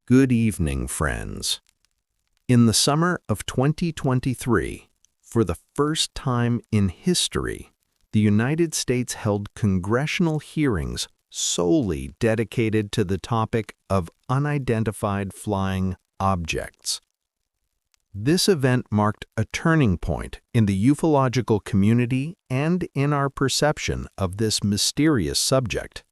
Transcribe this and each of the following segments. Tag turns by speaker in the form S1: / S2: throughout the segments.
S1: Good evening, friends. In the summer of 2023, for the first time in history, the United States held congressional hearings solely dedicated to the topic of unidentified flying objects. This event marked a turning point in the ufological community and in our perception of this mysterious subject.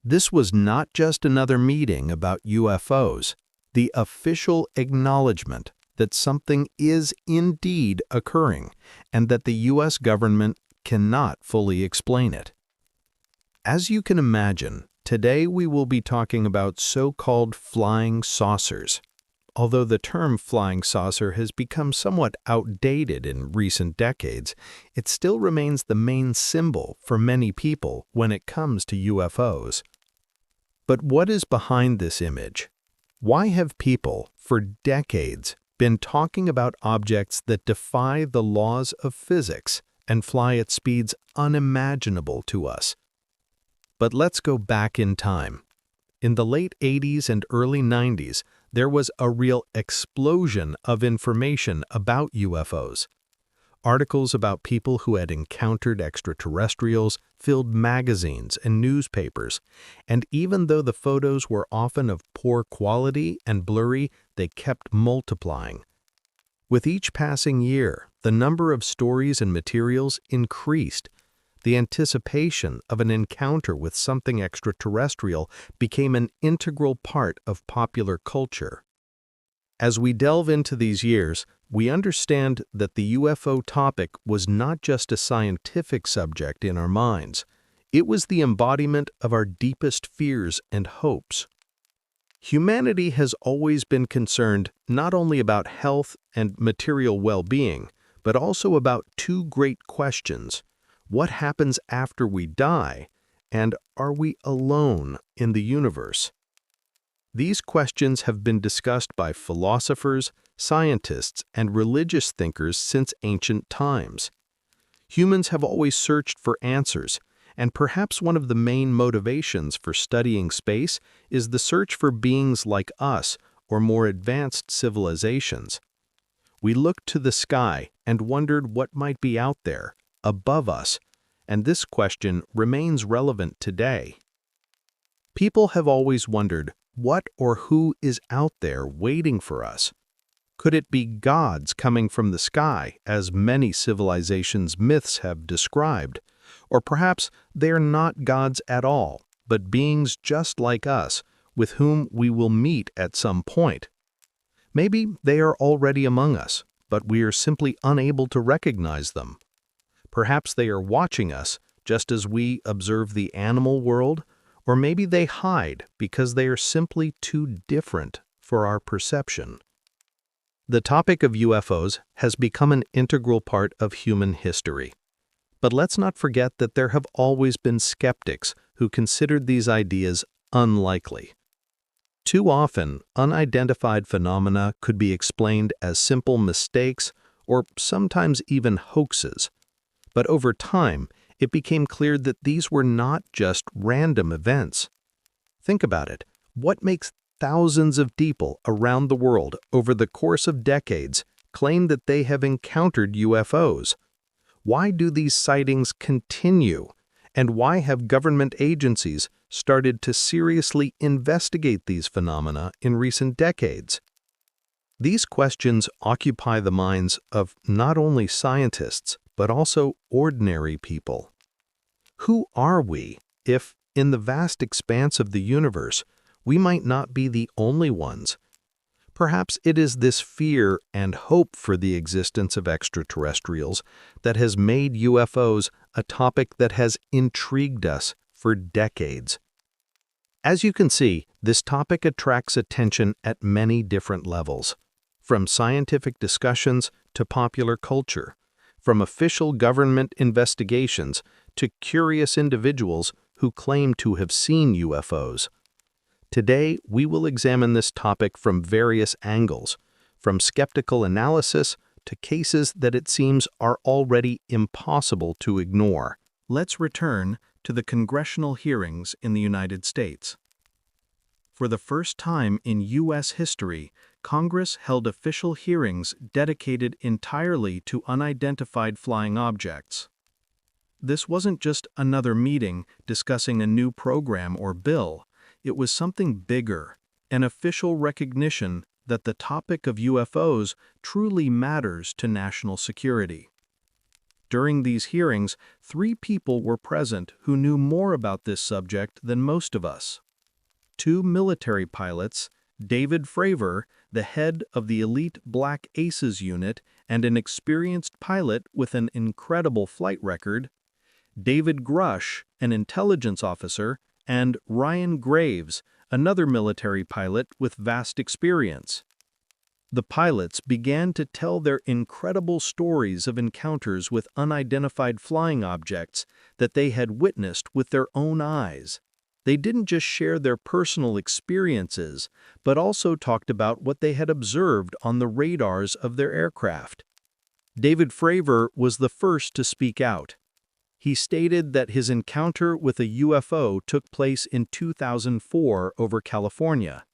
S1: This was not just another meeting about UFOs, the official acknowledgement that something is indeed occurring and that the U.S. government cannot fully explain it. As you can imagine, today we will be talking about so-called flying saucers. Although the term flying saucer has become somewhat outdated in recent decades, it still remains the main symbol for many people when it comes to UFOs. But what is behind this image? Why have people, for decades, been talking about objects that defy the laws of physics and fly at speeds unimaginable to us? But let's go back in time. In the late 80s and early 90s, there was a real explosion of information about UFOs. Articles about people who had encountered extraterrestrials filled magazines and newspapers, and even though the photos were often of poor quality and blurry, they kept multiplying. With each passing year, the number of stories and materials increased. The anticipation of an encounter with something extraterrestrial became an integral part of popular culture. As we delve into these years, we understand that the UFO topic was not just a scientific subject in our minds. It was the embodiment of our deepest fears and hopes. Humanity has always been concerned not only about health and material well-being, but also about two great questions. What happens after we die, and are we alone in the universe? These questions have been discussed by philosophers, scientists, and religious thinkers since ancient times. Humans have always searched for answers, and perhaps one of the main motivations for studying space is the search for beings like us or more advanced civilizations. We looked to the sky and wondered what might be out there, above us, and this question remains relevant today. People have always wondered what or who is out there waiting for us. Could it be gods coming from the sky, as many civilizations' myths have described? Or perhaps they are not gods at all, but beings just like us, with whom we will meet at some point. Maybe they are already among us, but we are simply unable to recognize them. Perhaps they are watching us, just as we observe the animal world, or maybe they hide because they are simply too different for our perception. The topic of UFOs has become an integral part of human history. But let's not forget that there have always been skeptics who considered these ideas unlikely. Too often, unidentified phenomena could be explained as simple mistakes or sometimes even hoaxes. But over time, it became clear that these were not just random events. Think about it. What makes thousands of people around the world over the course of decades claim that they have encountered UFOs? Why do these sightings continue? And why have government agencies started to seriously investigate these phenomena in recent decades? These questions occupy the minds of not only scientists, but also ordinary people. Who are we if, in the vast expanse of the universe, we might not be the only ones? Perhaps it is this fear and hope for the existence of extraterrestrials that has made UFOs a topic that has intrigued us for decades. As you can see, this topic attracts attention at many different levels, from scientific discussions to popular culture, from official government investigations to curious individuals who claim to have seen UFOs. Today, we will examine this topic from various angles, from skeptical analysis to cases that it seems are already impossible to ignore. Let's return to the congressional hearings in the United States. For the first time in U.S. history, Congress held official hearings dedicated entirely to unidentified flying objects. This wasn't just another meeting discussing a new program or bill. It was something bigger, an official recognition that the topic of UFOs truly matters to national security. During these hearings, 3 people were present who knew more about this subject than most of us. 2 military pilots, David Fravor, the head of the elite Black Aces unit and an experienced pilot with an incredible flight record, David Grush, an intelligence officer, and Ryan Graves, another military pilot with vast experience. The pilots began to tell their incredible stories of encounters with unidentified flying objects that they had witnessed with their own eyes. They didn't just share their personal experiences, but also talked about what they had observed on the radars of their aircraft. David Fravor was the first to speak out. He stated that his encounter with a UFO took place in 2004 over California.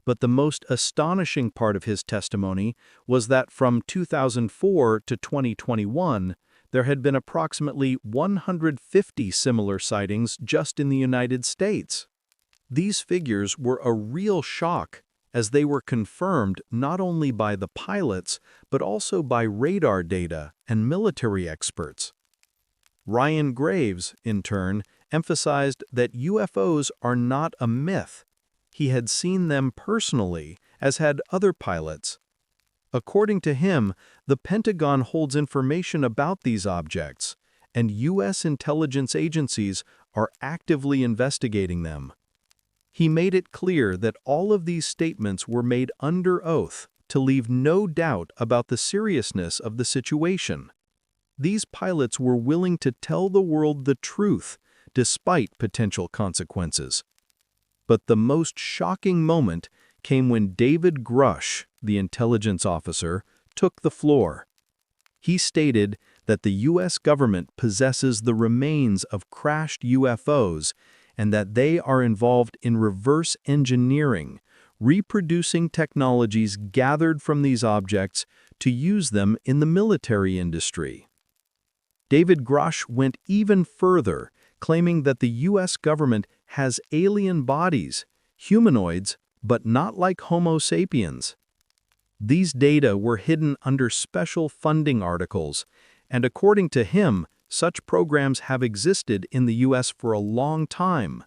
S1: But the most astonishing part of his testimony was that from 2004 to 2021, there had been approximately 150 similar sightings just in the United States. These figures were a real shock, as they were confirmed not only by the pilots, but also by radar data and military experts. Ryan Graves, in turn, emphasized that UFOs are not a myth. He had seen them personally, as had other pilots. According to him, the Pentagon holds information about these objects, and U.S. intelligence agencies are actively investigating them. He made it clear that all of these statements were made under oath to leave no doubt about the seriousness of the situation. These pilots were willing to tell the world the truth, despite potential consequences. But the most shocking moment came when David Grush, the intelligence officer, took the floor. He stated that the U.S. government possesses the remains of crashed UFOs and that they are involved in reverse engineering, reproducing technologies gathered from these objects to use them in the military industry. David Grush went even further, claiming that the U.S. government has alien bodies, humanoids, but not like Homo sapiens. These data were hidden under special funding articles, and according to him, such programs have existed in the U.S. for a long time.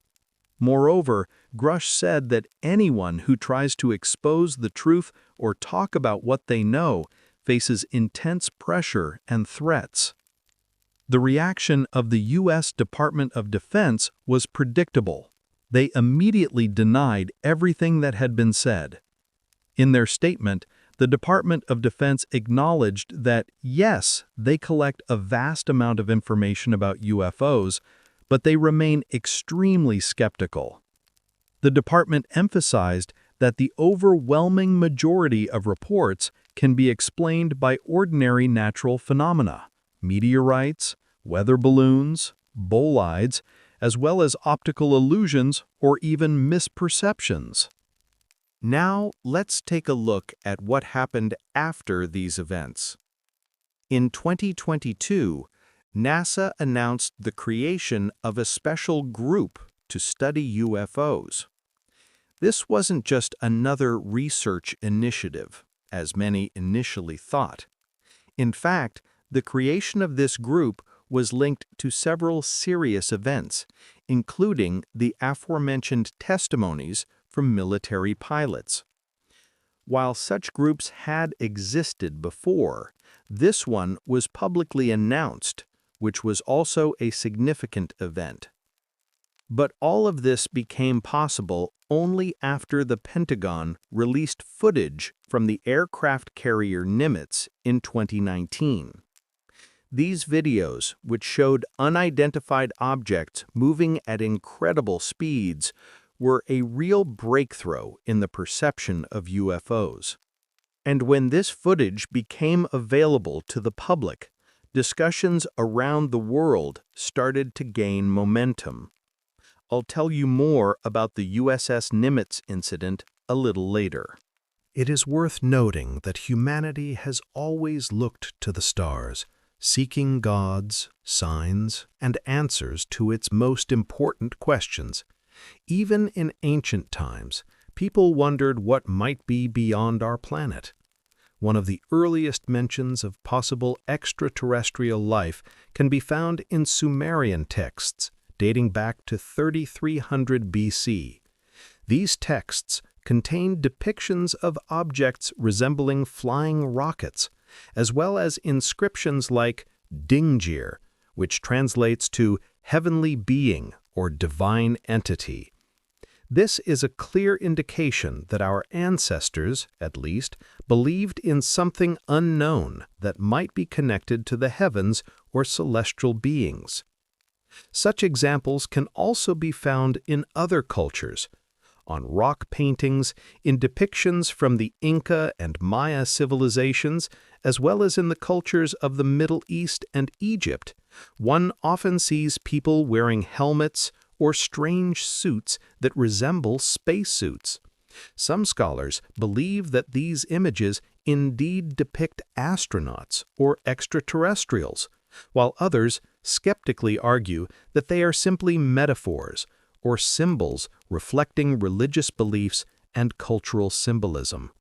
S1: Moreover, Grush said that anyone who tries to expose the truth or talk about what they know faces intense pressure and threats. The reaction of the U.S. Department of Defense was predictable. They immediately denied everything that had been said. In their statement, the Department of Defense acknowledged that, yes, they collect a vast amount of information about UFOs, but they remain extremely skeptical. The department emphasized that the overwhelming majority of reports can be explained by ordinary natural phenomena, meteorites, weather balloons, bolides, as well as optical illusions or even misperceptions. Now, let's take a look at what happened after these events. In 2022, NASA announced the creation of a special group to study UFOs. This wasn't just another research initiative, as many initially thought. In fact, the creation of this group was linked to several serious events, including the aforementioned testimonies from military pilots. While such groups had existed before, this one was publicly announced, which was also a significant event. But all of this became possible only after the Pentagon released footage from the aircraft carrier Nimitz in 2019. These videos, which showed unidentified objects moving at incredible speeds, were a real breakthrough in the perception of UFOs. And when this footage became available to the public, discussions around the world started to gain momentum. I'll tell you more about the USS Nimitz incident a little later. It is worth noting that humanity has always looked to the stars, seeking gods, signs, and answers to its most important questions. Even in ancient times, people wondered what might be beyond our planet. One of the earliest mentions of possible extraterrestrial life can be found in Sumerian texts dating back to 3300 BC. These texts contain depictions of objects resembling flying rockets, as well as inscriptions like Dingir, which translates to heavenly being or divine entity. This is a clear indication that our ancestors, at least, believed in something unknown that might be connected to the heavens or celestial beings. Such examples can also be found in other cultures, on rock paintings, in depictions from the Inca and Maya civilizations, as well as in the cultures of the Middle East and Egypt. One often sees people wearing helmets or strange suits that resemble spacesuits. Some scholars believe that these images indeed depict astronauts or extraterrestrials, while others skeptically argue that they are simply metaphors or symbols reflecting religious beliefs and cultural symbolism.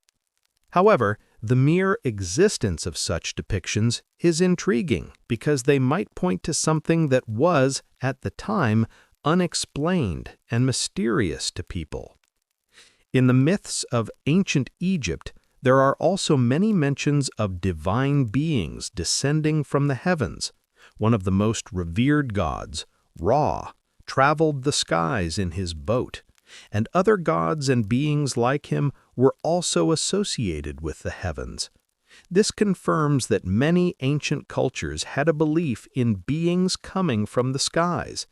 S1: However, the mere existence of such depictions is intriguing because they might point to something that was, at the time, unexplained and mysterious to people. In the myths of ancient Egypt, there are also many mentions of divine beings descending from the heavens. One of the most revered gods, Ra, traveled the skies in his boat, and other gods and beings like him were also associated with the heavens. This confirms that many ancient cultures had a belief in beings coming from the skies.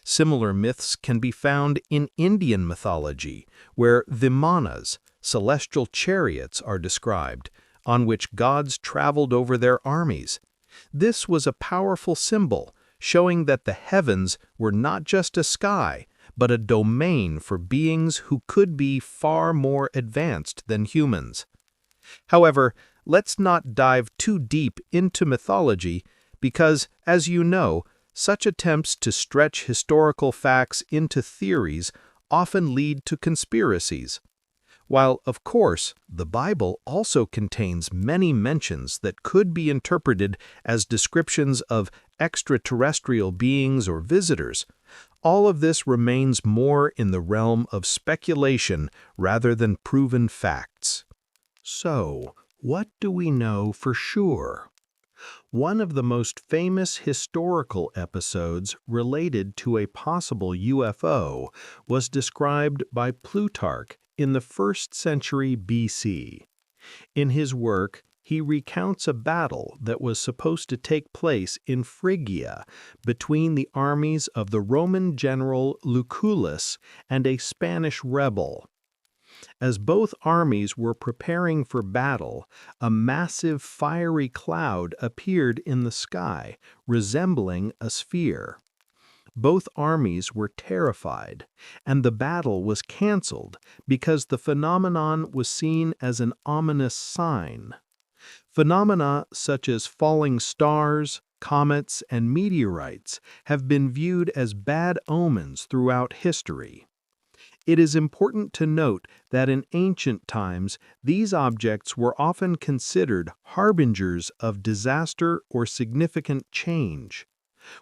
S1: Similar myths can be found in Indian mythology, where Vimanas, celestial chariots, are described, on which gods traveled over their armies. This was a powerful symbol, showing that the heavens were not just a sky, but a domain for beings who could be far more advanced than humans. However, let's not dive too deep into mythology because, as you know, such attempts to stretch historical facts into theories often lead to conspiracies. While, of course, the Bible also contains many mentions that could be interpreted as descriptions of extraterrestrial beings or visitors, all of this remains more in the realm of speculation rather than proven facts. So, what do we know for sure? One of the most famous historical episodes related to a possible UFO was described by Plutarch in the 1st century BC. In his work, he recounts a battle that was supposed to take place in Phrygia between the armies of the Roman general Lucullus and a Spanish rebel. As both armies were preparing for battle, a massive fiery cloud appeared in the sky, resembling a sphere. Both armies were terrified, and the battle was canceled because the phenomenon was seen as an ominous sign. Phenomena such as falling stars, comets, and meteorites have been viewed as bad omens throughout history. It is important to note that in ancient times, these objects were often considered harbingers of disaster or significant change.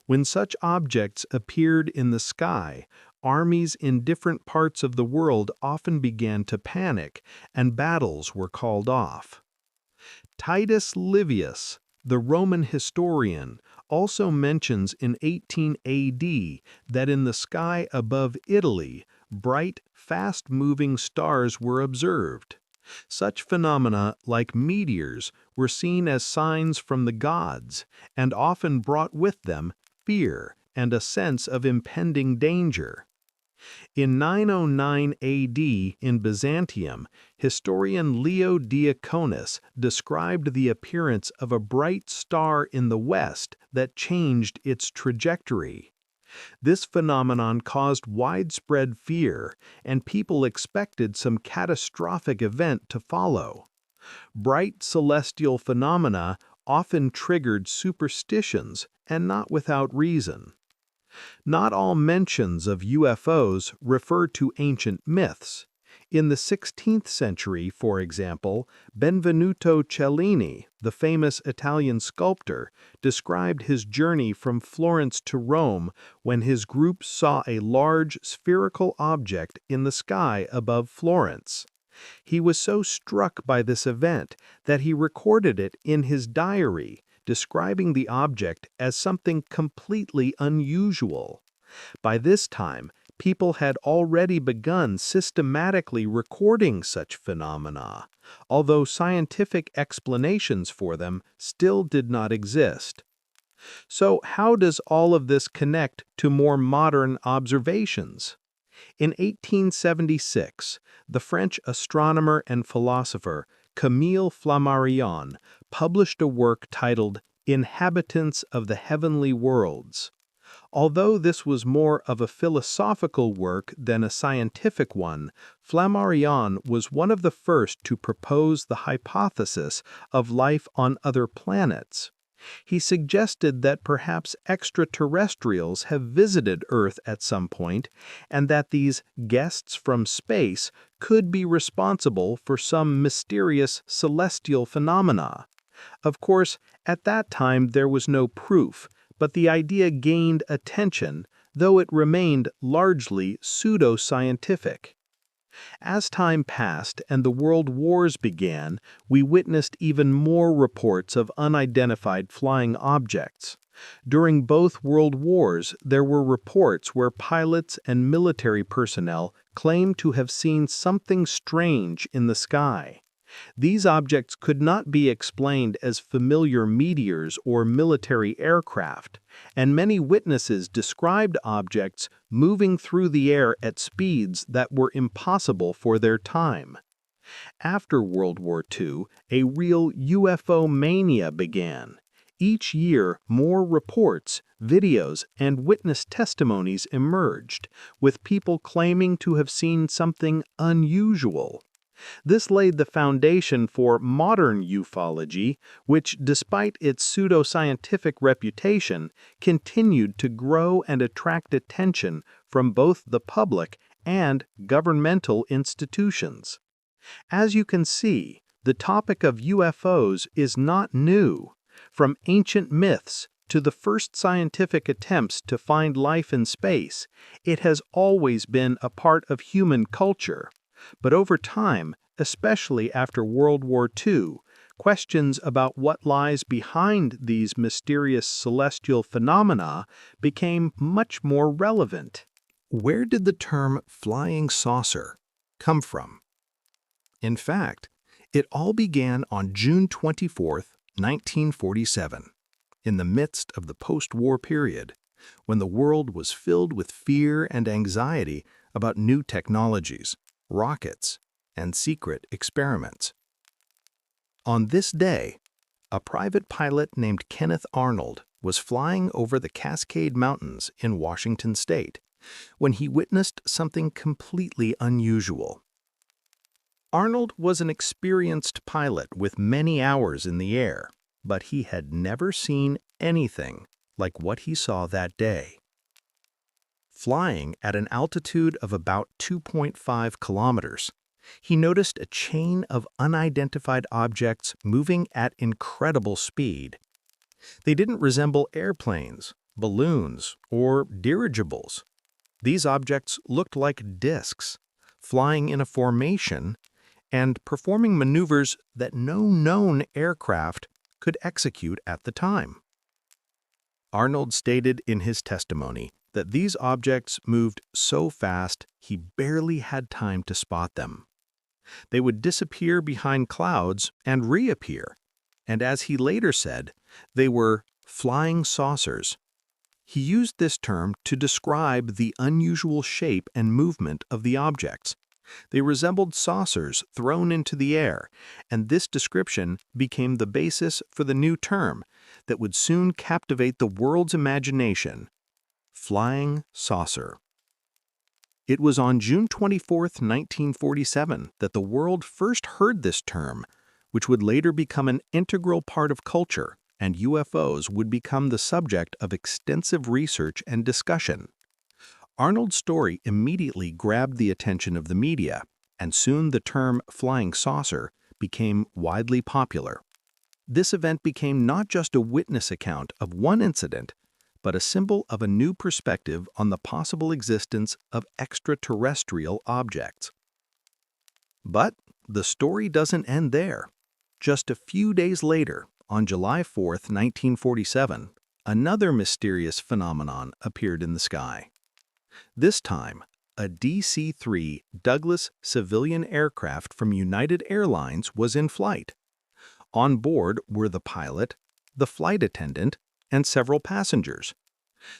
S1: When such objects appeared in the sky, armies in different parts of the world often began to panic, and battles were called off. Titus Livius, the Roman historian, also mentions in 18 AD that in the sky above Italy, bright, fast-moving stars were observed. Such phenomena, like meteors, were seen as signs from the gods, and often brought with them fear and a sense of impending danger. In 909 AD in Byzantium, historian Leo Diaconus described the appearance of a bright star in the west that changed its trajectory. This phenomenon caused widespread fear, and people expected some catastrophic event to follow. Bright celestial phenomena often triggered superstitions, and not without reason. Not all mentions of UFOs refer to ancient myths. In the 16th century, for example, Benvenuto Cellini, the famous Italian sculptor, described his journey from Florence to Rome when his group saw a large spherical object in the sky above Florence. He was so struck by this event that he recorded it in his diary, describing the object as something completely unusual. By this time, people had already begun systematically recording such phenomena, although scientific explanations for them still did not exist. So, how does all of this connect to more modern observations? In 1876, the French astronomer and philosopher Camille Flammarion published a work titled Inhabitants of the Heavenly Worlds. Although this was more of a philosophical work than a scientific one, Flammarion was one of the first to propose the hypothesis of life on other planets. He suggested that perhaps extraterrestrials have visited Earth at some point, and that these guests from space could be responsible for some mysterious celestial phenomena. Of course, at that time there was no proof, but the idea gained attention, though it remained largely pseudo-scientific. As time passed and the world wars began, we witnessed even more reports of unidentified flying objects. During both world wars, there were reports where pilots and military personnel claimed to have seen something strange in the sky. These objects could not be explained as familiar meteors or military aircraft, and many witnesses described objects moving through the air at speeds that were impossible for their time. After World War II, a real UFO mania began. Each year, more reports, videos, and witness testimonies emerged, with people claiming to have seen something unusual. This laid the foundation for modern ufology, which, despite its pseudoscientific reputation, continued to grow and attract attention from both the public and governmental institutions. As you can see, the topic of UFOs is not new. From ancient myths to the first scientific attempts to find life in space, it has always been a part of human culture. But over time, especially after World War II, questions about what lies behind these mysterious celestial phenomena became much more relevant. Where did the term flying saucer come from? In fact, it all began on June 24, 1947, in the midst of the post-war period, when the world was filled with fear and anxiety about new technologies, rockets, and secret experiments. On this day, a private pilot named Kenneth Arnold was flying over the Cascade Mountains in Washington state when he witnessed something completely unusual. Arnold was an experienced pilot with many hours in the air, but he had never seen anything like what he saw that day. Flying at an altitude of about 2.5 kilometers, he noticed a chain of unidentified objects moving at incredible speed. They didn't resemble airplanes, balloons, or dirigibles. These objects looked like disks, flying in a formation and performing maneuvers that no known aircraft could execute at the time. Arnold stated in his testimony that these objects moved so fast he barely had time to spot them. They would disappear behind clouds and reappear, and as he later said, they were flying saucers. He used this term to describe the unusual shape and movement of the objects. They resembled saucers thrown into the air, and this description became the basis for the new term that would soon captivate the world's imagination: Flying saucer. It was on June 24, 1947, that the world first heard this term, which would later become an integral part of culture, and UFOs would become the subject of extensive research and discussion. Arnold's story immediately grabbed the attention of the media, and soon the term flying saucer became widely popular. This event became not just a witness account of one incident, but a symbol of a new perspective on the possible existence of extraterrestrial objects. But the story doesn't end there. Just a few days later, on July 4, 1947, another mysterious phenomenon appeared in the sky. This time, a DC-3 Douglas civilian aircraft from United Airlines was in flight. On board were the pilot, the flight attendant, and several passengers.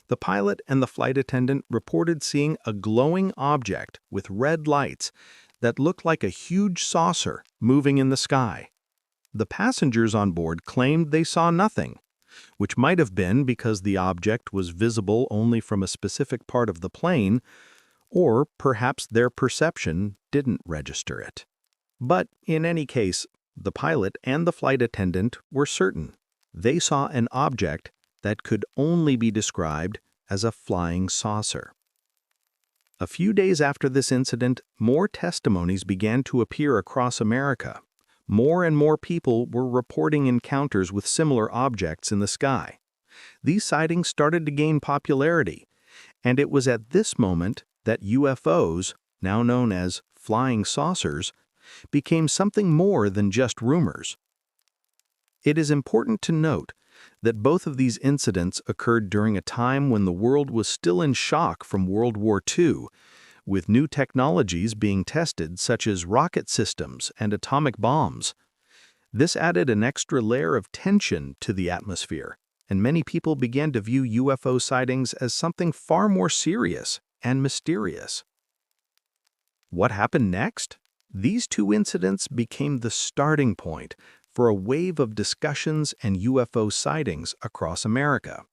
S1: The pilot and the flight attendant reported seeing a glowing object with red lights that looked like a huge saucer moving in the sky. The passengers on board claimed they saw nothing, which might have been because the object was visible only from a specific part of the plane, or perhaps their perception didn't register it. But in any case, the pilot and the flight attendant were certain. They saw an object that could only be described as a flying saucer. A few days after this incident, more testimonies began to appear across America. More and more people were reporting encounters with similar objects in the sky. These sightings started to gain popularity, and it was at this moment that UFOs, now known as flying saucers, became something more than just rumors. It is important to note that both of these incidents occurred during a time when the world was still in shock from World War II, with new technologies being tested such as rocket systems and atomic bombs. This added an extra layer of tension to the atmosphere, and many people began to view UFO sightings as something far more serious and mysterious. What happened next? These two incidents became the starting point for a wave of discussions and UFO sightings across America.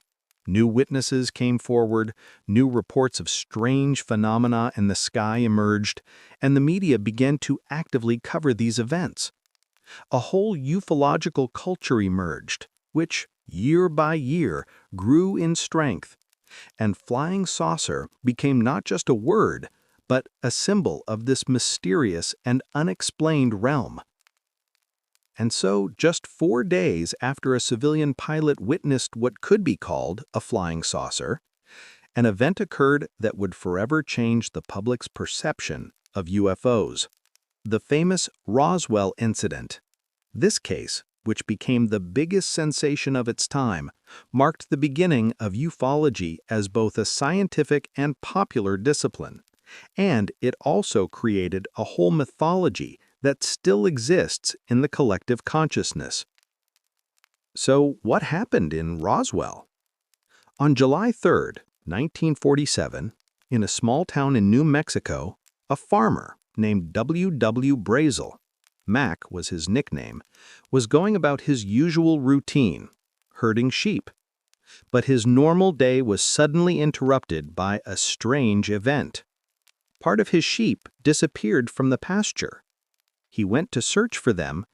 S1: New witnesses came forward, new reports of strange phenomena in the sky emerged, and the media began to actively cover these events. A whole ufological culture emerged, which, year by year, grew in strength, and flying saucer became not just a word, but a symbol of this mysterious and unexplained realm. And so, just 4 days after a civilian pilot witnessed what could be called a flying saucer, an event occurred that would forever change the public's perception of UFOs. The famous Roswell incident. This case, which became the biggest sensation of its time, marked the beginning of ufology as both a scientific and popular discipline. And it also created a whole mythology that still exists in the collective consciousness. So, what happened in Roswell? On July 3, 1947, in a small town in New Mexico, a farmer named W. Brazel, Mac was his nickname, was going about his usual routine, herding sheep. But his normal day was suddenly interrupted by a strange event. Part of his sheep disappeared from the pasture. He went to search for them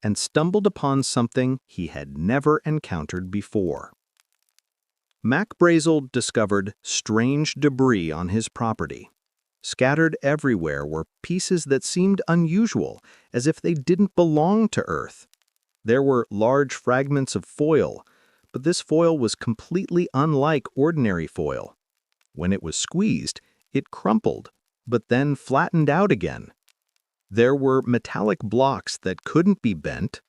S1: and stumbled upon something he had never encountered before. Mac Brazel discovered strange debris on his property. Scattered everywhere were pieces that seemed unusual, as if they didn't belong to Earth. There were large fragments of foil, but this foil was completely unlike ordinary foil. When it was squeezed, it crumpled, but then flattened out again. There were metallic blocks that couldn't be bent,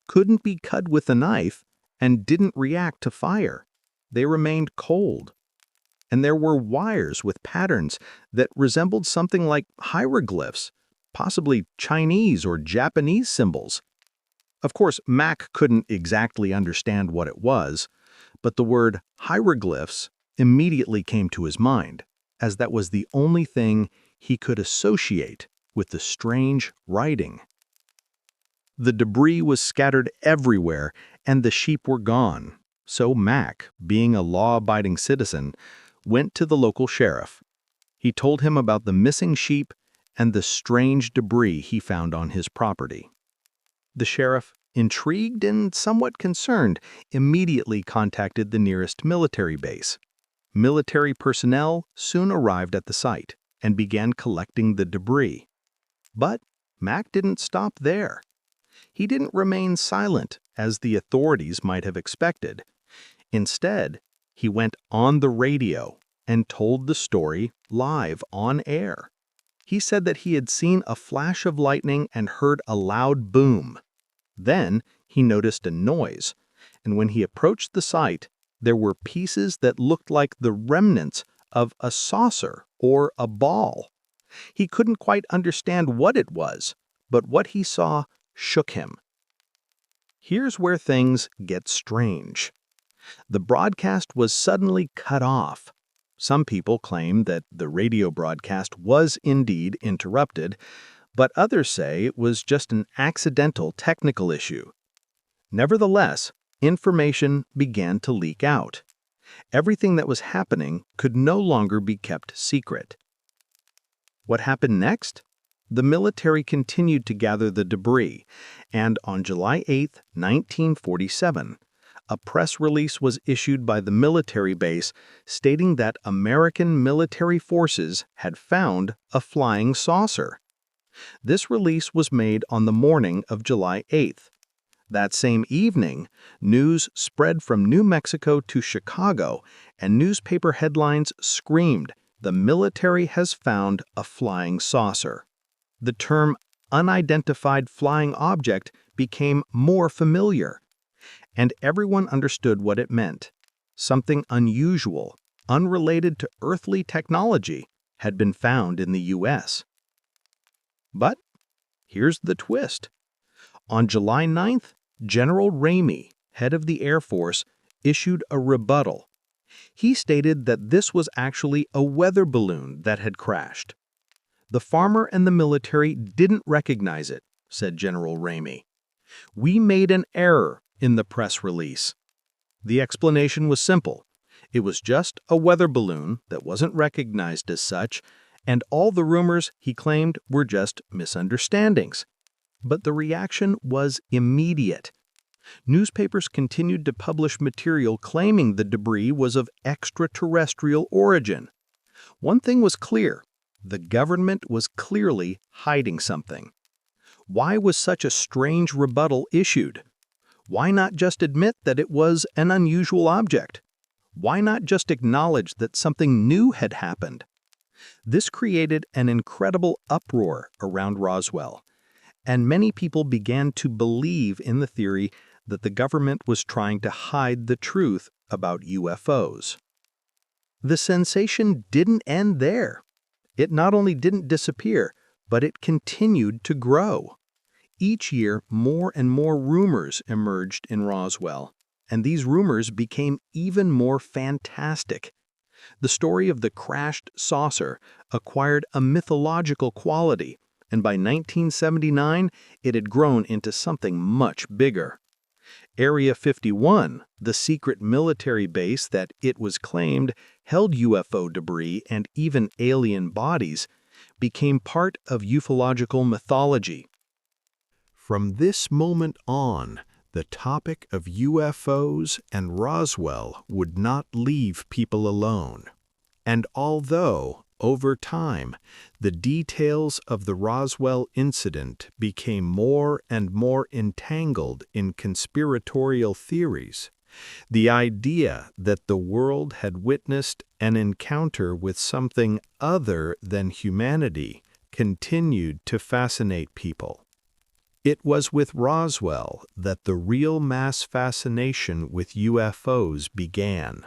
S1: couldn't be cut with a knife, and didn't react to fire. They remained cold. And there were wires with patterns that resembled something like hieroglyphs, possibly Chinese or Japanese symbols. Of course, Mac couldn't exactly understand what it was, but the word hieroglyphs immediately came to his mind, as that was the only thing he could associate with the strange writing. The debris was scattered everywhere, and the sheep were gone. So Mac, being a law-abiding citizen, went to the local sheriff. He told him about the missing sheep and the strange debris he found on his property. The sheriff, intrigued and somewhat concerned, immediately contacted the nearest military base. Military personnel soon arrived at the site and began collecting the debris. But Mac didn't stop there. He didn't remain silent, as the authorities might have expected. Instead, he went on the radio and told the story live on air. He said that he had seen a flash of lightning and heard a loud boom. Then he noticed a noise, and when he approached the site, there were pieces that looked like the remnants of a saucer or a ball. He couldn't quite understand what it was, but what he saw shook him. Here's where things get strange. The broadcast was suddenly cut off. Some people claim that the radio broadcast was indeed interrupted, but others say it was just an accidental technical issue. Nevertheless, information began to leak out. Everything that was happening could no longer be kept secret. What happened next? The military continued to gather the debris, and on July 8, 1947, a press release was issued by the military base stating that American military forces had found a flying saucer. This release was made on the morning of July 8th. That same evening, news spread from New Mexico to Chicago, and newspaper headlines screamed, "The military has found a flying saucer." The term unidentified flying object became more familiar, and everyone understood what it meant. Something unusual, unrelated to earthly technology, had been found in the U.S. But here's the twist. On July 9th, General Ramey, head of the Air Force, issued a rebuttal. He stated that this was actually a weather balloon that had crashed. "The farmer and the military didn't recognize it," said General Ramey. "We made an error in the press release." The explanation was simple. It was just a weather balloon that wasn't recognized as such, and all the rumors, he claimed, were just misunderstandings. But the reaction was immediate. Newspapers continued to publish material claiming the debris was of extraterrestrial origin. One thing was clear: the government was clearly hiding something. Why was such a strange rebuttal issued? Why not just admit that it was an unusual object? Why not just acknowledge that something new had happened? This created an incredible uproar around Roswell, and many people began to believe in the theory that the government was trying to hide the truth about UFOs. The sensation didn't end there. It not only didn't disappear, but it continued to grow. Each year, more and more rumors emerged in Roswell, and these rumors became even more fantastic. The story of the crashed saucer acquired a mythological quality, and by 1979, it had grown into something much bigger. Area 51, the secret military base that it was claimed held UFO debris and even alien bodies, became part of ufological mythology. From this moment on, the topic of UFOs and Roswell would not leave people alone. And although, over time, the details of the Roswell incident became more and more entangled in conspiratorial theories, the idea that the world had witnessed an encounter with something other than humanity continued to fascinate people. It was with Roswell that the real mass fascination with UFOs began.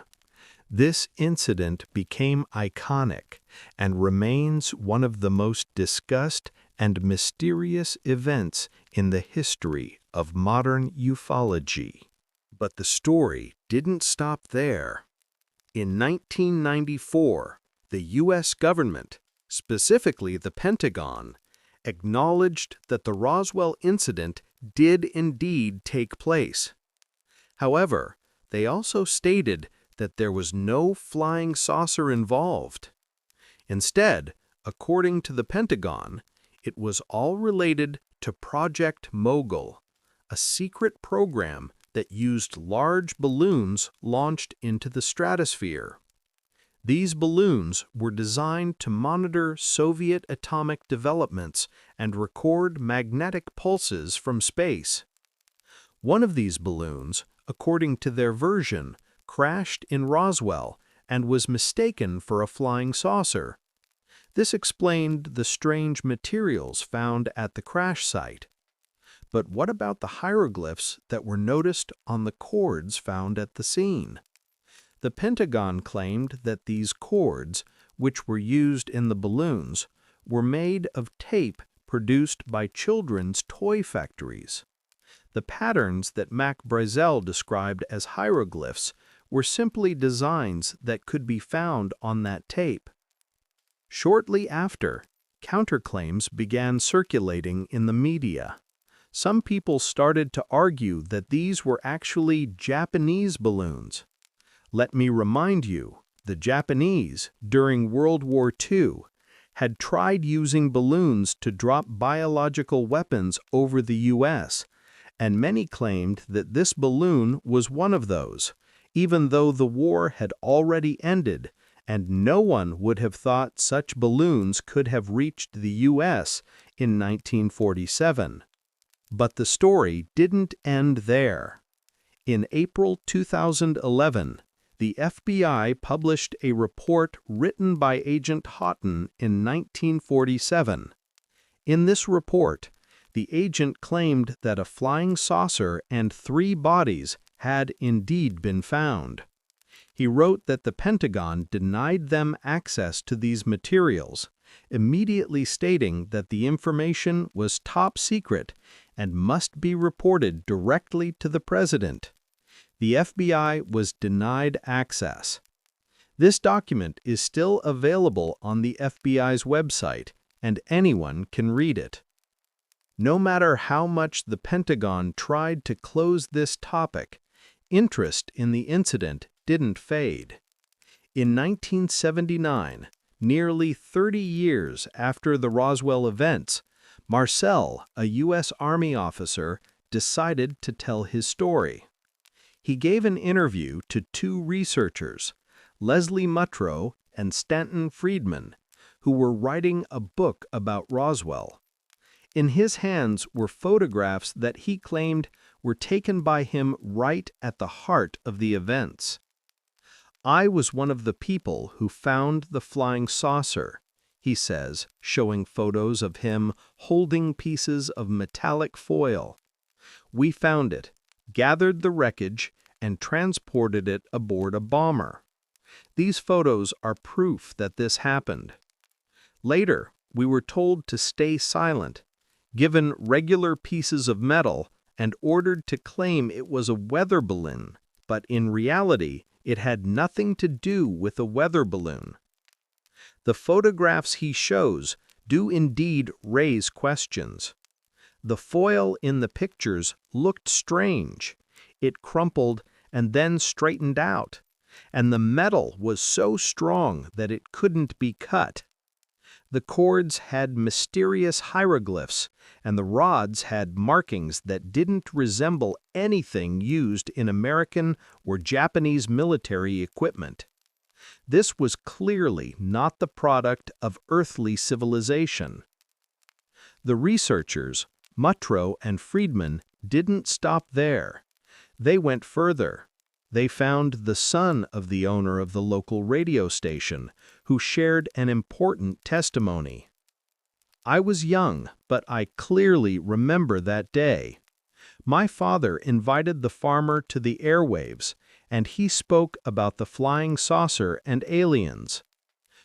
S1: This incident became iconic and remains one of the most discussed and mysterious events in the history of modern ufology. But the story didn't stop there. In 1994, the U.S. government, specifically the Pentagon, acknowledged that the Roswell incident did indeed take place. However, they also stated that there was no flying saucer involved. Instead, according to the Pentagon, it was all related to Project Mogul, a secret program that used large balloons launched into the stratosphere. These balloons were designed to monitor Soviet atomic developments and record magnetic pulses from space. One of these balloons, according to their version, crashed in Roswell and was mistaken for a flying saucer. This explained the strange materials found at the crash site. But what about the hieroglyphs that were noticed on the cords found at the scene? The Pentagon claimed that these cords, which were used in the balloons, were made of tape produced by children's toy factories. The patterns that Mac Brazel described as hieroglyphs were simply designs that could be found on that tape. Shortly after, counterclaims began circulating in the media. Some people started to argue that these were actually Japanese balloons. Let me remind you, the Japanese, during World War II, had tried using balloons to drop biological weapons over the U.S., and many claimed that this balloon was one of those, even though the war had already ended, and no one would have thought such balloons could have reached the U.S. in 1947. But the story didn't end there. In April 2011, the FBI published a report written by Agent Houghton in 1947. In this report, the agent claimed that a flying saucer and 3 bodies had indeed been found. He wrote that the Pentagon denied them access to these materials, immediately stating that the information was top secret and must be reported directly to the President. The FBI was denied access. This document is still available on the FBI's website, and anyone can read it. No matter how much the Pentagon tried to close this topic, interest in the incident didn't fade. In 1979, nearly 30 years after the Roswell events, Marcel, a U.S. Army officer, decided to tell his story. He gave an interview to 2 researchers, Leslie Muttrow and Stanton Friedman, who were writing a book about Roswell. In his hands were photographs that he claimed were taken by him right at the heart of the events. "I was one of the people who found the flying saucer," he says, showing photos of him holding pieces of metallic foil. "We found it, gathered the wreckage, and transported it aboard a bomber. These photos are proof that this happened. Later, we were told to stay silent, given regular pieces of metal, and ordered to claim it was a weather balloon, but in reality, it had nothing to do with a weather balloon." The photographs he shows do indeed raise questions. The foil in the pictures looked strange. It crumpled and then straightened out, and the metal was so strong that it couldn't be cut. The cords had mysterious hieroglyphs, and the rods had markings that didn't resemble anything used in American or Japanese military equipment. This was clearly not the product of earthly civilization. The researchers, Muttrow and Friedman, didn't stop there. They went further. They found the son of the owner of the local radio station, who shared an important testimony. "I was young, but I clearly remember that day. My father invited the farmer to the airwaves, and he spoke about the flying saucer and aliens.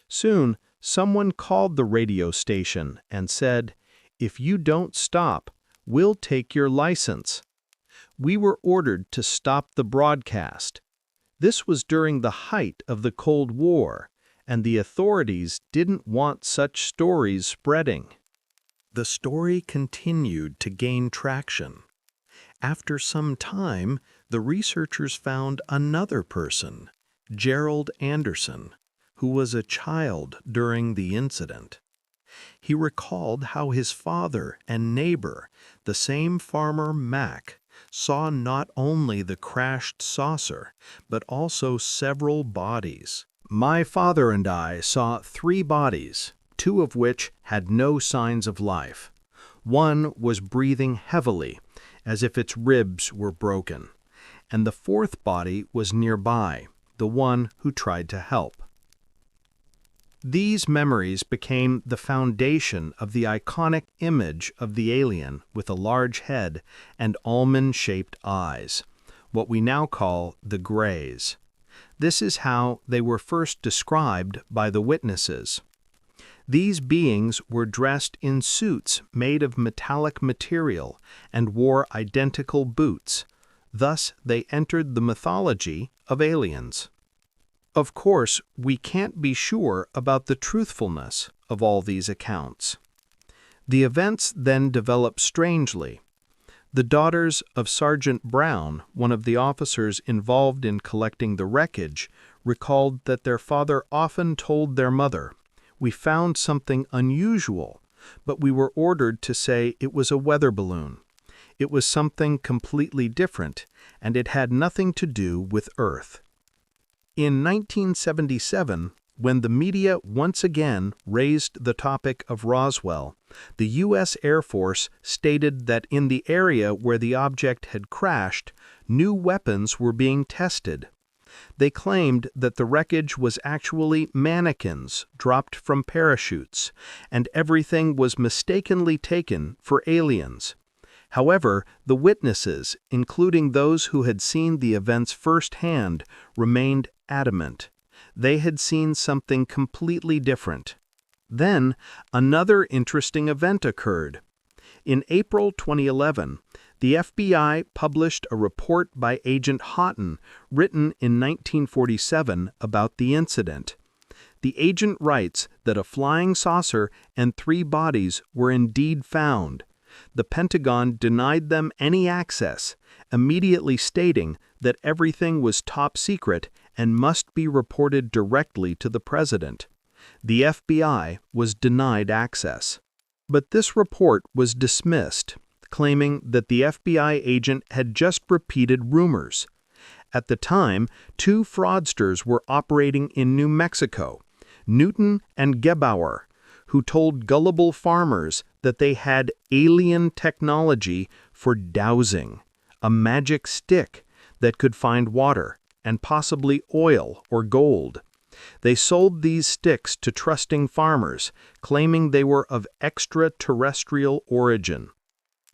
S1: Soon, someone called the radio station and said, 'If you don't stop, we'll take your license.' We were ordered to stop the broadcast. This was during the height of the Cold War, and the authorities didn't want such stories spreading." The story continued to gain traction. After some time, the researchers found another person, Gerald Anderson, who was a child during the incident. He recalled how his father and neighbor, the same farmer Mac, saw not only the crashed saucer, but also several bodies. "My father and I saw 3 bodies, 2 of which had no signs of life. One was breathing heavily, as if its ribs were broken, and the 4th body was nearby, the one who tried to help." These memories became the foundation of the iconic image of the alien with a large head and almond-shaped eyes, what we now call the Greys. This is how they were first described by the witnesses. These beings were dressed in suits made of metallic material and wore identical boots. Thus, they entered the mythology of aliens. Of course, we can't be sure about the truthfulness of all these accounts. The events then developed strangely. The daughters of Sergeant Brown, one of the officers involved in collecting the wreckage, recalled that their father often told their mother, "We found something unusual, but we were ordered to say it was a weather balloon. It was something completely different, and it had nothing to do with Earth." In 1977, when the media once again raised the topic of Roswell, the U.S. Air Force stated that in the area where the object had crashed, new weapons were being tested. They claimed that the wreckage was actually mannequins dropped from parachutes, and everything was mistakenly taken for aliens. However, the witnesses, including those who had seen the events firsthand, remained adamant. They had seen something completely different. Then, another interesting event occurred. In April 2011, the FBI published a report by Agent Houghton, written in 1947, about the incident. The agent writes that a flying saucer and 3 bodies were indeed found. The Pentagon denied them any access, immediately stating that everything was top secret and must be reported directly to the president. The FBI was denied access. But this report was dismissed, claiming that the FBI agent had just repeated rumors. At the time, 2 fraudsters were operating in New Mexico, Newton and Gebauer, who told gullible farmers that they had alien technology for dowsing, a magic stick that could find water and possibly oil or gold. They sold these sticks to trusting farmers, claiming they were of extraterrestrial origin.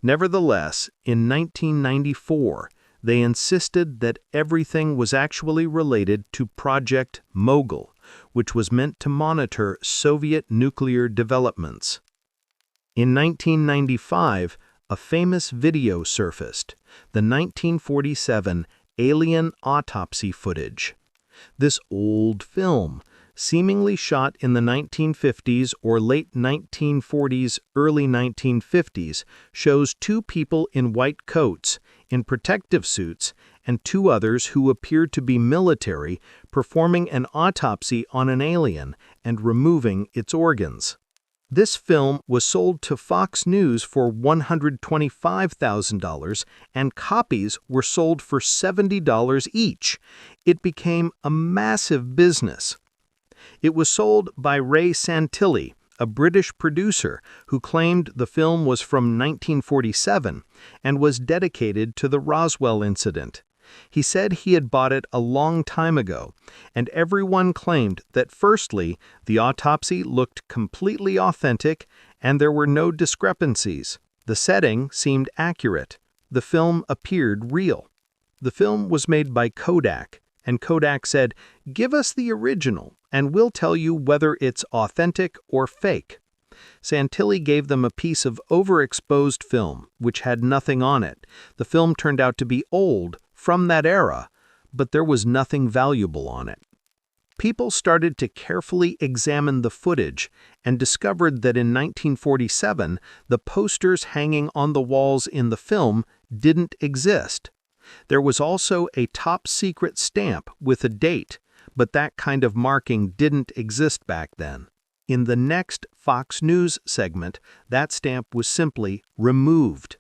S1: Nevertheless, in 1994, they insisted that everything was actually related to Project Mogul, which was meant to monitor Soviet nuclear developments. In 1995, a famous video surfaced, the 1947 alien autopsy footage. This old film, seemingly shot in the 1950s or late 1940s, early 1950s, shows 2 people in white coats, in protective suits, and 2 others who appeared to be military performing an autopsy on an alien and removing its organs. This film was sold to Fox News for $125,000, and copies were sold for $70 each. It became a massive business. It was sold by Ray Santilli, a British producer who claimed the film was from 1947 and was dedicated to the Roswell incident. He said he had bought it a long time ago, and everyone claimed that firstly, the autopsy looked completely authentic and there were no discrepancies. The setting seemed accurate. The film appeared real. The film was made by Kodak, and Kodak said, "Give us the original, and we'll tell you whether it's authentic or fake." Santilli gave them a piece of overexposed film, which had nothing on it. The film turned out to be old, from that era, but there was nothing valuable on it. People started to carefully examine the footage and discovered that in 1947, the posters hanging on the walls in the film didn't exist. There was also a top-secret stamp with a date, but that kind of marking didn't exist back then. In the next Fox News segment, that stamp was simply removed.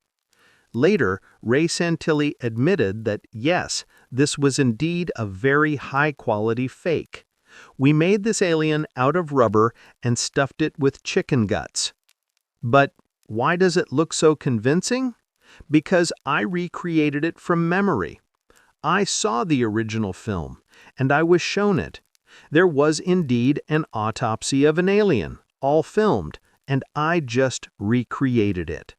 S1: Later, Ray Santilli admitted that, yes, this was indeed a very high-quality fake. We made this alien out of rubber and stuffed it with chicken guts. But why does it look so convincing? Because I recreated it from memory. I saw the original film, and I was shown it. There was indeed an autopsy of an alien, all filmed, and I just recreated it.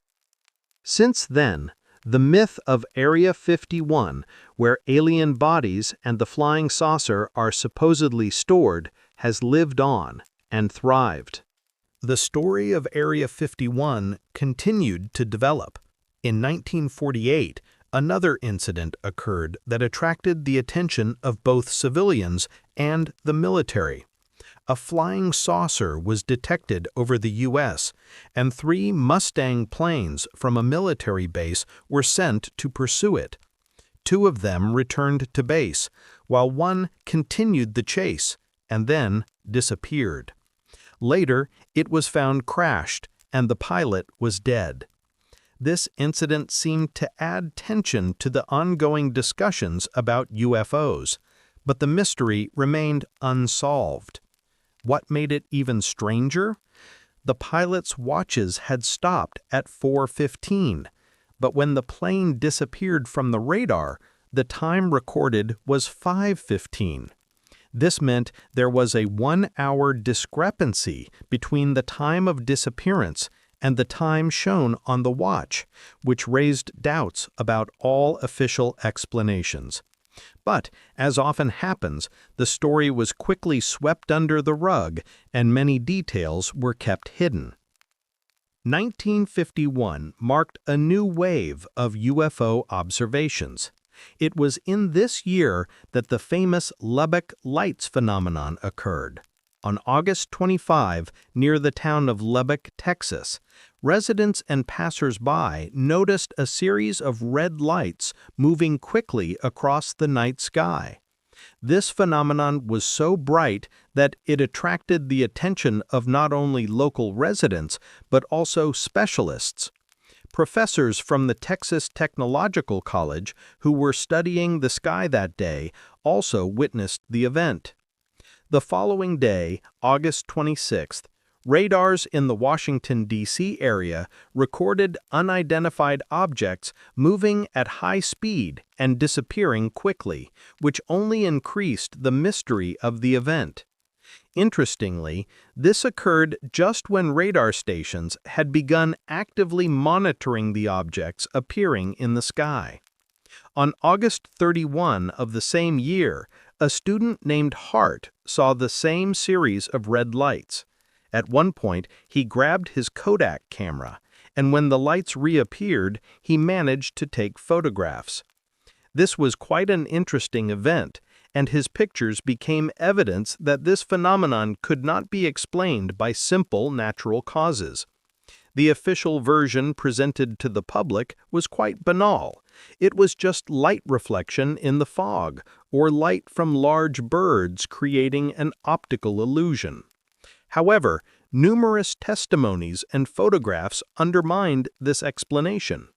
S1: Since then, the myth of Area 51, where alien bodies and the flying saucer are supposedly stored, has lived on and thrived. The story of Area 51 continued to develop. In 1948, another incident occurred that attracted the attention of both civilians and the military. A flying saucer was detected over the U.S., and 3 Mustang planes from a military base were sent to pursue it. 2 of them returned to base, while 1 continued the chase and then disappeared. Later, it was found crashed, and the pilot was dead. This incident seemed to add tension to the ongoing discussions about UFOs, but the mystery remained unsolved. What made it even stranger? The pilot's watches had stopped at 4:15, but when the plane disappeared from the radar, the time recorded was 5:15. This meant there was a 1-hour discrepancy between the time of disappearance and the time shown on the watch, which raised doubts about all official explanations. But, as often happens, the story was quickly swept under the rug and many details were kept hidden. 1951 marked a new wave of UFO observations. It was in this year that the famous Lubbock Lights phenomenon occurred. On August 25, near the town of Lubbock, Texas, residents and passers-by noticed a series of red lights moving quickly across the night sky. This phenomenon was so bright that it attracted the attention of not only local residents, but also specialists. Professors from the Texas Technological College who were studying the sky that day also witnessed the event. The following day, August 26th, radars in the Washington, D.C. area recorded unidentified objects moving at high speed and disappearing quickly, which only increased the mystery of the event. Interestingly, this occurred just when radar stations had begun actively monitoring the objects appearing in the sky. On August 31 of the same year, a student named Hart saw the same series of red lights. At one point, he grabbed his Kodak camera, and when the lights reappeared, he managed to take photographs. This was quite an interesting event, and his pictures became evidence that this phenomenon could not be explained by simple natural causes. The official version presented to the public was quite banal. It was just light reflection in the fog, or light from large birds creating an optical illusion. However, numerous testimonies and photographs undermined this explanation.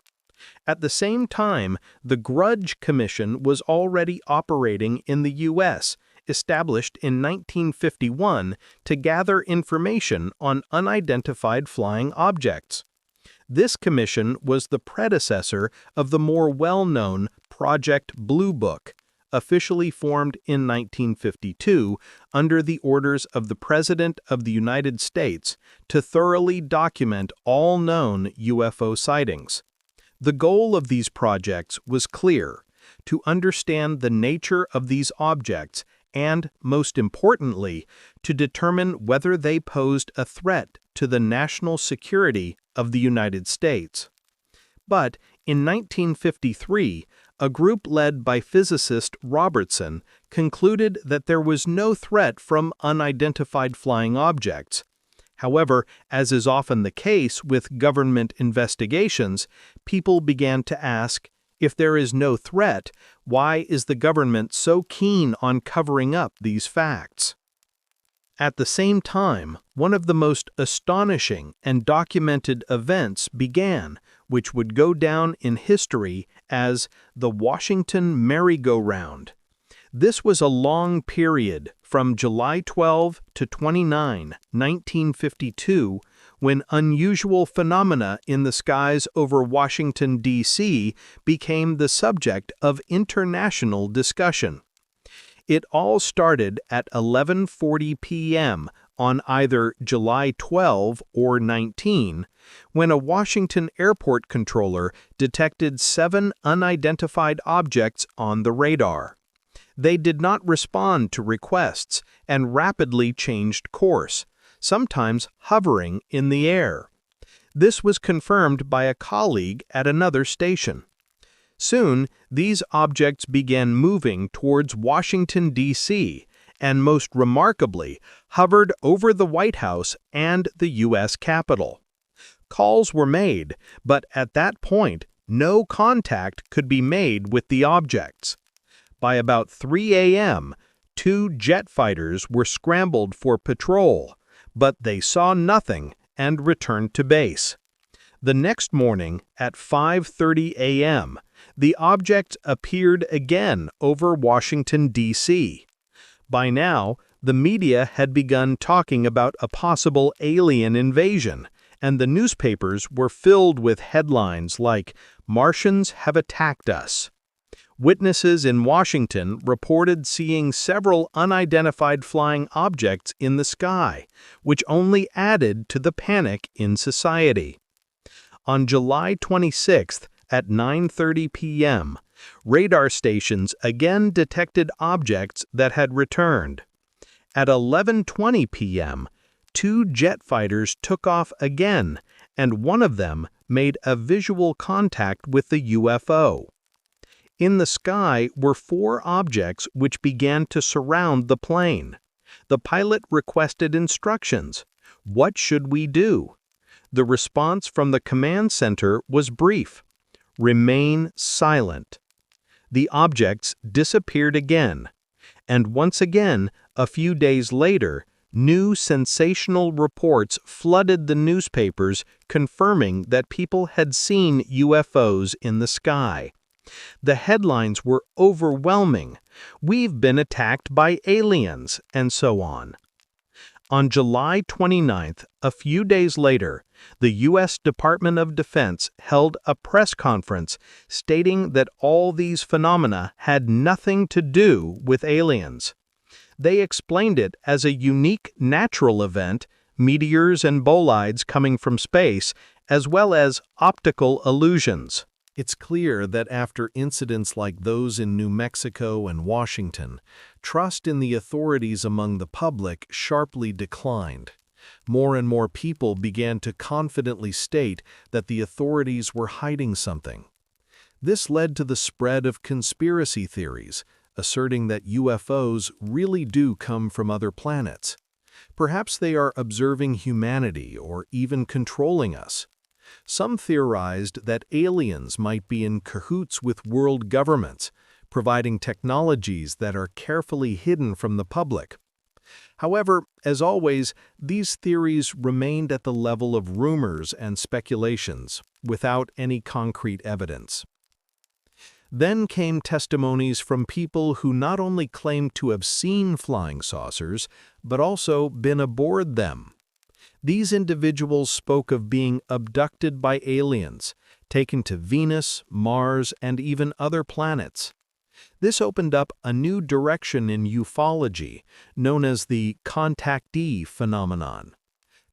S1: At the same time, the Grudge Commission was already operating in the U.S., established in 1951 to gather information on unidentified flying objects. This commission was the predecessor of the more well-known Project Blue Book, officially formed in 1952 under the orders of the President of the United States to thoroughly document all known UFO sightings. The goal of these projects was clear: to understand the nature of these objects and, most importantly, to determine whether they posed a threat to the national security of the United States. But in 1953, a group led by physicist Robertson concluded that there was no threat from unidentified flying objects. However, as is often the case with government investigations, people began to ask, If there is no threat, why is the government so keen on covering up these facts? At the same time, one of the most astonishing and documented events began, which would go down in history as the Washington merry-go-round. This was a long period from July 12 to 29, 1952, when unusual phenomena in the skies over Washington, D.C. became the subject of international discussion. It all started at 11:40 p.m. on either July 12 or 19, when a Washington airport controller detected 7 unidentified objects on the radar. They did not respond to requests and rapidly changed course, sometimes hovering in the air. This was confirmed by a colleague at another station. Soon, these objects began moving towards Washington, D.C., and most remarkably, hovered over the White House and the U.S. Capitol. Calls were made, but at that point, no contact could be made with the objects. By about 3 a.m., 2 jet fighters were scrambled for patrol, but they saw nothing and returned to base. The next morning, at 5:30 a.m., the object appeared again over Washington, D.C. By now, the media had begun talking about a possible alien invasion, and the newspapers were filled with headlines like, "Martians have attacked us." Witnesses in Washington reported seeing several unidentified flying objects in the sky, which only added to the panic in society. On July 26th, at 9:30 p.m., radar stations again detected objects that had returned. At 11:20 p.m., 2 jet fighters took off again, and one of them made a visual contact with the UFO. In the sky were 4 objects which began to surround the plane. The pilot requested instructions. What should we do? The response from the command center was brief: remain silent. The objects disappeared again, and once again, a few days later, new sensational reports flooded the newspapers confirming that people had seen UFOs in the sky. The headlines were overwhelming: "We've been attacked by aliens," and so on. On July 29th, a few days later, the U.S. Department of Defense held a press conference stating that all these phenomena had nothing to do with aliens. They explained it as a unique natural event, meteors and bolides coming from space, as well as optical illusions. It's clear that after incidents like those in New Mexico and Washington, trust in the authorities among the public sharply declined. More and more people began to confidently state that the authorities were hiding something. This led to the spread of conspiracy theories, asserting that UFOs really do come from other planets. Perhaps they are observing humanity or even controlling us. Some theorized that aliens might be in cahoots with world governments, providing technologies that are carefully hidden from the public. However, as always, these theories remained at the level of rumors and speculations, without any concrete evidence. Then came testimonies from people who not only claimed to have seen flying saucers, but also been aboard them. These individuals spoke of being abducted by aliens, taken to Venus, Mars, and even other planets. This opened up a new direction in ufology, known as the contactee phenomenon.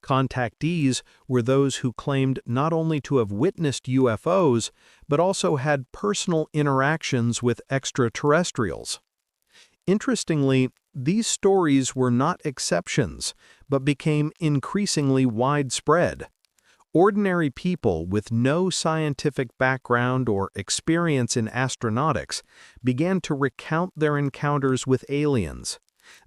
S1: Contactees were those who claimed not only to have witnessed UFOs, but also had personal interactions with extraterrestrials. Interestingly, these stories were not exceptions, but became increasingly widespread. Ordinary people with no scientific background or experience in astronautics began to recount their encounters with aliens.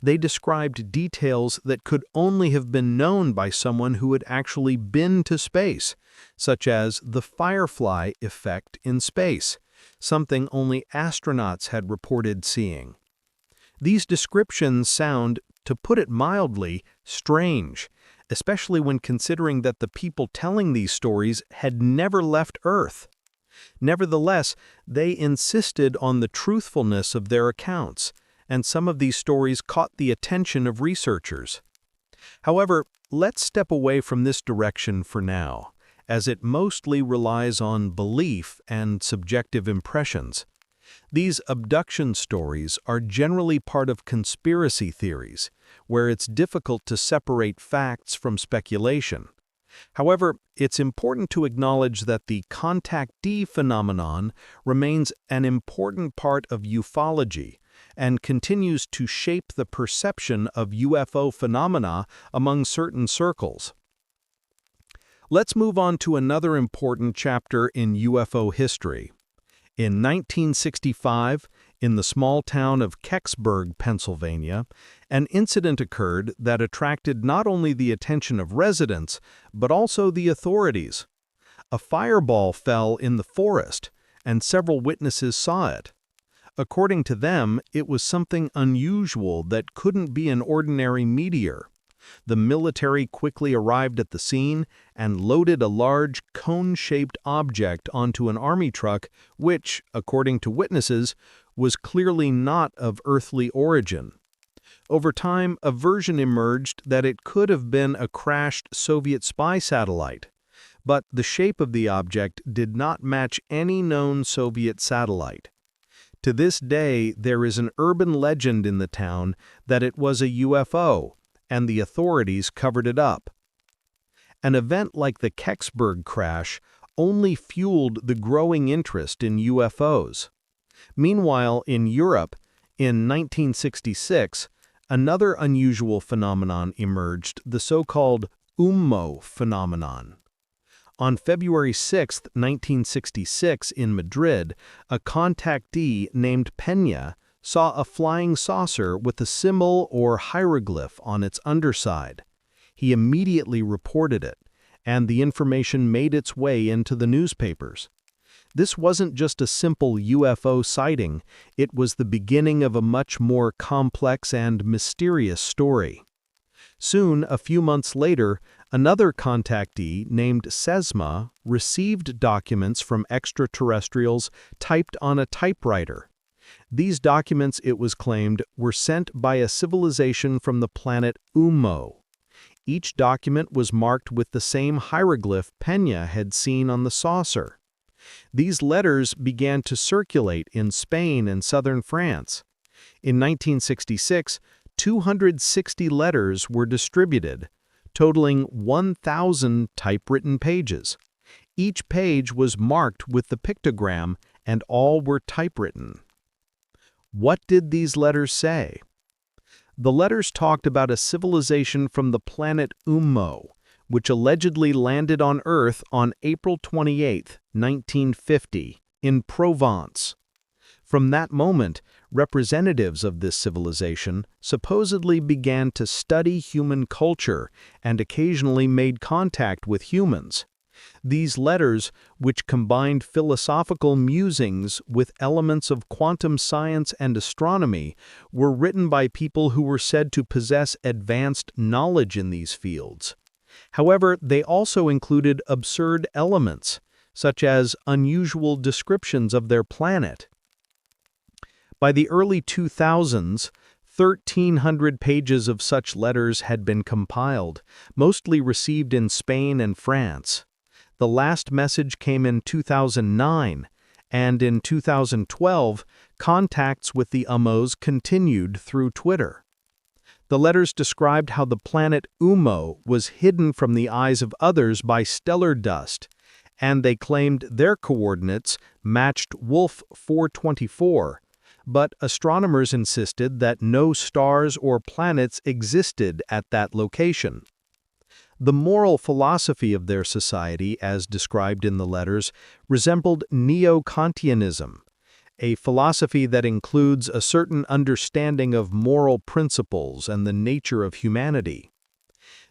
S1: They described details that could only have been known by someone who had actually been to space, such as the firefly effect in space, something only astronauts had reported seeing. These descriptions sound, to put it mildly, strange, especially when considering that the people telling these stories had never left Earth. Nevertheless, they insisted on the truthfulness of their accounts, and some of these stories caught the attention of researchers. However, let's step away from this direction for now, as it mostly relies on belief and subjective impressions. These abduction stories are generally part of conspiracy theories, where it's difficult to separate facts from speculation. However, it's important to acknowledge that the contactee phenomenon remains an important part of ufology and continues to shape the perception of UFO phenomena among certain circles. Let's move on to another important chapter in UFO history. In 1965, in the small town of Kecksburg, Pennsylvania, an incident occurred that attracted not only the attention of residents, but also the authorities. A fireball fell in the forest, and several witnesses saw it. According to them, it was something unusual that couldn't be an ordinary meteor. The military quickly arrived at the scene and loaded a large cone-shaped object onto an army truck which, according to witnesses, was clearly not of earthly origin. Over time, a version emerged that it could have been a crashed Soviet spy satellite, but the shape of the object did not match any known Soviet satellite. To this day, there is an urban legend in the town that it was a UFO, and the authorities covered it up. An event like the Kecksburg crash only fueled the growing interest in UFOs. Meanwhile, in Europe, in 1966, another unusual phenomenon emerged, the so-called UFO phenomenon. On February 6, 1966, in Madrid, a contactee named Peña saw a flying saucer with a symbol or hieroglyph on its underside. He immediately reported it, and the information made its way into the newspapers. This wasn't just a simple UFO sighting, it was the beginning of a much more complex and mysterious story. Soon, a few months later, another contactee named Sesma received documents from extraterrestrials typed on a typewriter. These documents, it was claimed, were sent by a civilization from the planet UFO. Each document was marked with the same hieroglyph Peña had seen on the saucer. These letters began to circulate in Spain and southern France. In 1966, 260 letters were distributed, totaling 1,000 typewritten pages. Each page was marked with the pictogram, and all were typewritten. What did these letters say? The letters talked about a civilization from the planet UFO, which allegedly landed on Earth on April 28, 1950, in Provence. From that moment, representatives of this civilization supposedly began to study human culture and occasionally made contact with humans. These letters, which combined philosophical musings with elements of quantum science and astronomy, were written by people who were said to possess advanced knowledge in these fields. However, they also included absurd elements, such as unusual descriptions of their planet. By the early 2000s, 1,300 pages of such letters had been compiled, mostly received in Spain and France. The last message came in 2009, and in 2012, contacts with the UFOs continued through Twitter. The letters described how the planet UFO was hidden from the eyes of others by stellar dust, and they claimed their coordinates matched Wolf 424, but astronomers insisted that no stars or planets existed at that location. The moral philosophy of their society, as described in the letters, resembled Neo-Kantianism, a philosophy that includes a certain understanding of moral principles and the nature of humanity.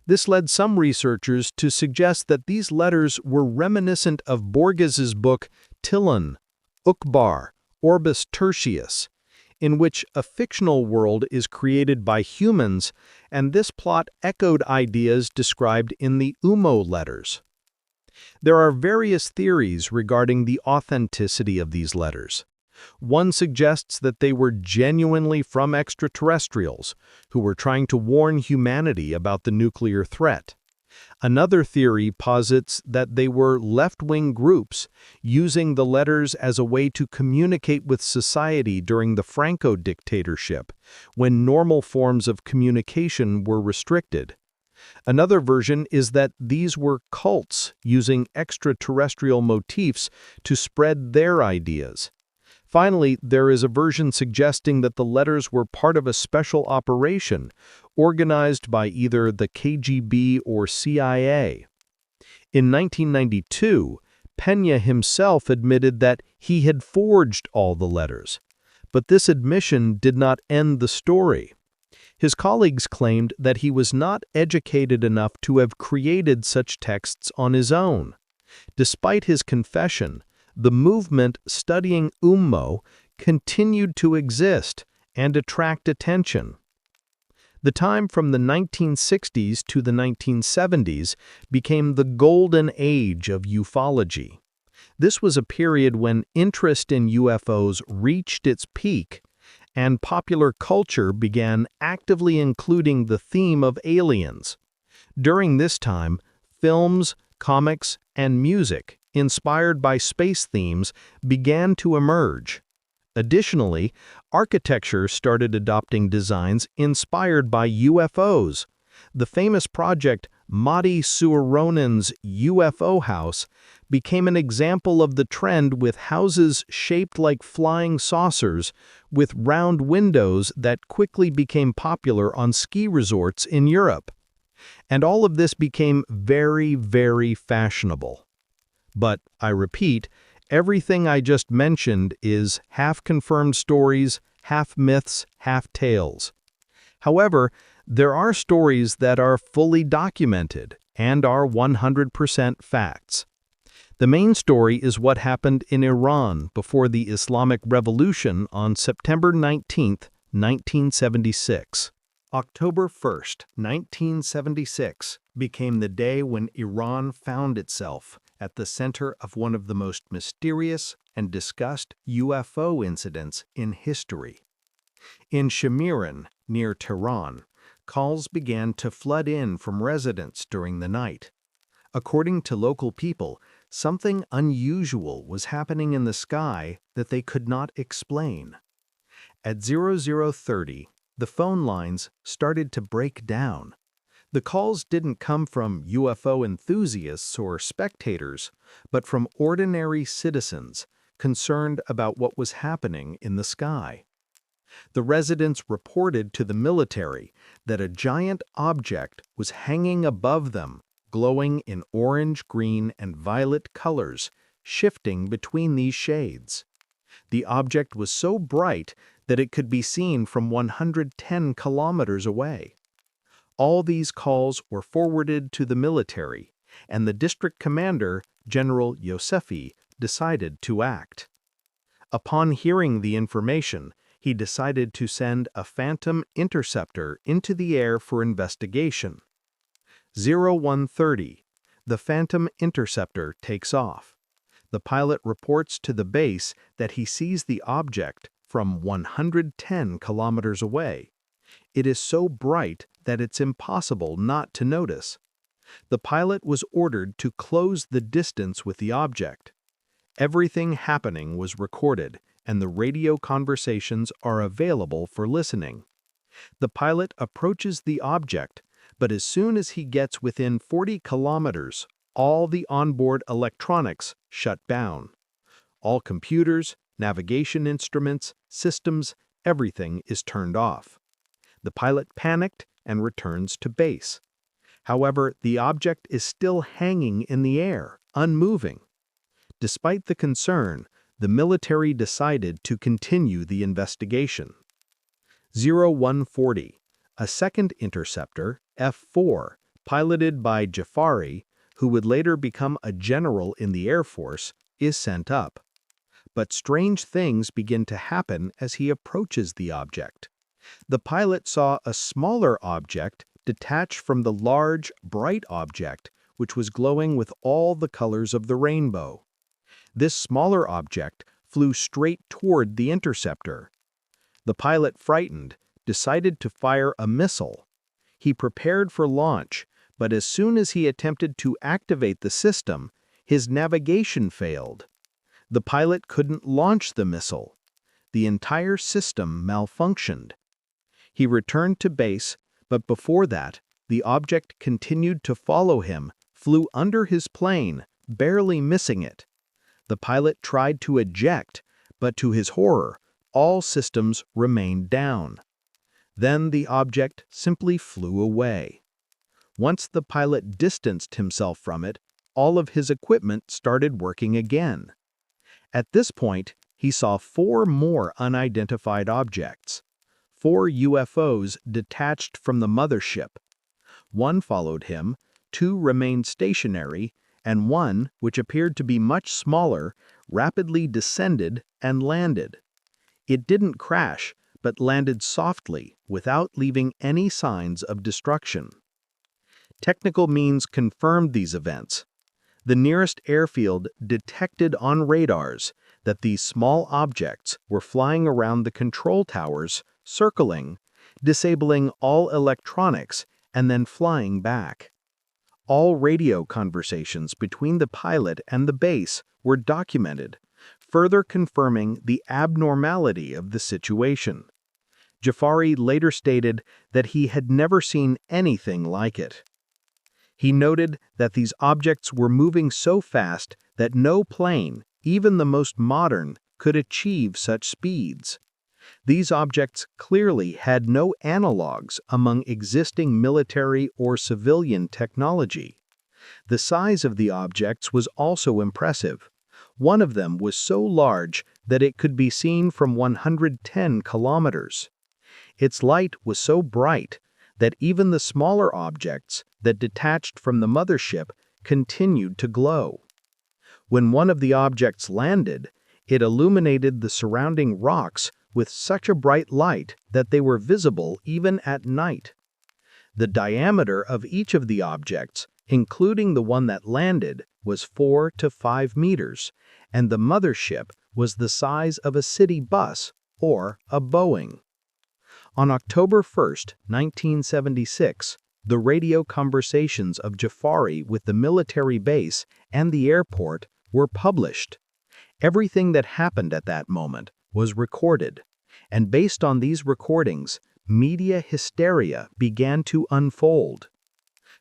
S1: This led some researchers to suggest that these letters were reminiscent of Borges's book Tillon, Ukbar, Orbis Tertius, in which a fictional world is created by humans, and this plot echoed ideas described in the UMO letters. There are various theories regarding the authenticity of these letters. One suggests that they were genuinely from extraterrestrials who were trying to warn humanity about the nuclear threat. Another theory posits that they were left-wing groups using the letters as a way to communicate with society during the Franco dictatorship, when normal forms of communication were restricted. Another version is that these were cults using extraterrestrial motifs to spread their ideas. Finally, there is a version suggesting that the letters were part of a special operation organized by either the KGB or CIA. In 1992, Pena himself admitted that he had forged all the letters. But this admission did not end the story. His colleagues claimed that he was not educated enough to have created such texts on his own. Despite his confession, the movement studying UMO continued to exist and attract attention. The time from the 1960s to the 1970s became the golden age of ufology. This was a period when interest in UFOs reached its peak, and popular culture began actively including the theme of aliens. During this time, films, comics, and music inspired by space themes began to emerge. Additionally, architecture started adopting designs inspired by UFOs. The famous project Madi Suaronen's UFO house became an example of the trend, with houses shaped like flying saucers with round windows that quickly became popular on ski resorts in Europe. And all of this became very, very fashionable. But, I repeat, everything I just mentioned is half-confirmed stories, half myths, half tales. However, there are stories that are fully documented and are 100% facts. The main story is what happened in Iran before the Islamic Revolution on September 19, 1976. October 1, 1976, became the day when Iran found itself at the center of one of the most mysterious and discussed UFO incidents in history. In Sumerian, near Tehran, calls began to flood in from residents during the night. According to local people, something unusual was happening in the sky that they could not explain. At 0030, the phone lines started to break down. The calls didn't come from UFO enthusiasts or spectators, but from ordinary citizens concerned about what was happening in the sky. The residents reported to the military that a giant object was hanging above them, glowing in orange, green, and violet colors, shifting between these shades. The object was so bright that it could be seen from 110 kilometers away. All these calls were forwarded to the military, and the district commander, General Yosefi, decided to act. Upon hearing the information, he decided to send a Phantom interceptor into the air for investigation. 0130, the Phantom interceptor takes off. The pilot reports to the base that he sees the object from 110 kilometers away. It is so bright that it's impossible not to notice. The pilot was ordered to close the distance with the object. Everything happening was recorded, and the radio conversations are available for listening. The pilot approaches the object, but as soon as he gets within 40 kilometers, all the onboard electronics shut down. All computers, navigation instruments, systems, everything is turned off. The pilot panicked and returns to base. However, the object is still hanging in the air, unmoving. Despite the concern, the military decided to continue the investigation. 0140, a second interceptor, F4, piloted by Jafari, who would later become a general in the Air Force, is sent up. But strange things begin to happen as he approaches the object. The pilot saw a smaller object detach from the large, bright object, which was glowing with all the colors of the rainbow. This smaller object flew straight toward the interceptor. The pilot, frightened, decided to fire a missile. He prepared for launch, but as soon as he attempted to activate the system, his navigation failed. The pilot couldn't launch the missile. The entire system malfunctioned. He returned to base, but before that, the object continued to follow him, flew under his plane, barely missing it. The pilot tried to eject, but to his horror, all systems remained down. Then the object simply flew away. Once the pilot distanced himself from it, all of his equipment started working again. At this point, he saw 4 more unidentified objects. 4 UFOs detached from the mothership. 1 followed him, 2 remained stationary, and 1, which appeared to be much smaller, rapidly descended and landed. It didn't crash, but landed softly, without leaving any signs of destruction. Technical means confirmed these events. The nearest airfield detected on radars that these small objects were flying around the control towers, circling, disabling all electronics, and then flying back. All radio conversations between the pilot and the base were documented, further confirming the abnormality of the situation. Jafari later stated that he had never seen anything like it. He noted that these objects were moving so fast that no plane, even the most modern, could achieve such speeds. These objects clearly had no analogs among existing military or civilian technology. The size of the objects was also impressive. One of them was so large that it could be seen from 110 kilometers. Its light was so bright that even the smaller objects that detached from the mothership continued to glow. When one of the objects landed, it illuminated the surrounding rocks with such a bright light that they were visible even at night. The diameter of each of the objects, including the one that landed, was 4 to 5 meters, and the mothership was the size of a city bus or a Boeing. On October 1, 1976, the radio conversations of Jafari with the military base and the airport were published. Everything that happened at that moment was recorded, and based on these recordings, media hysteria began to unfold.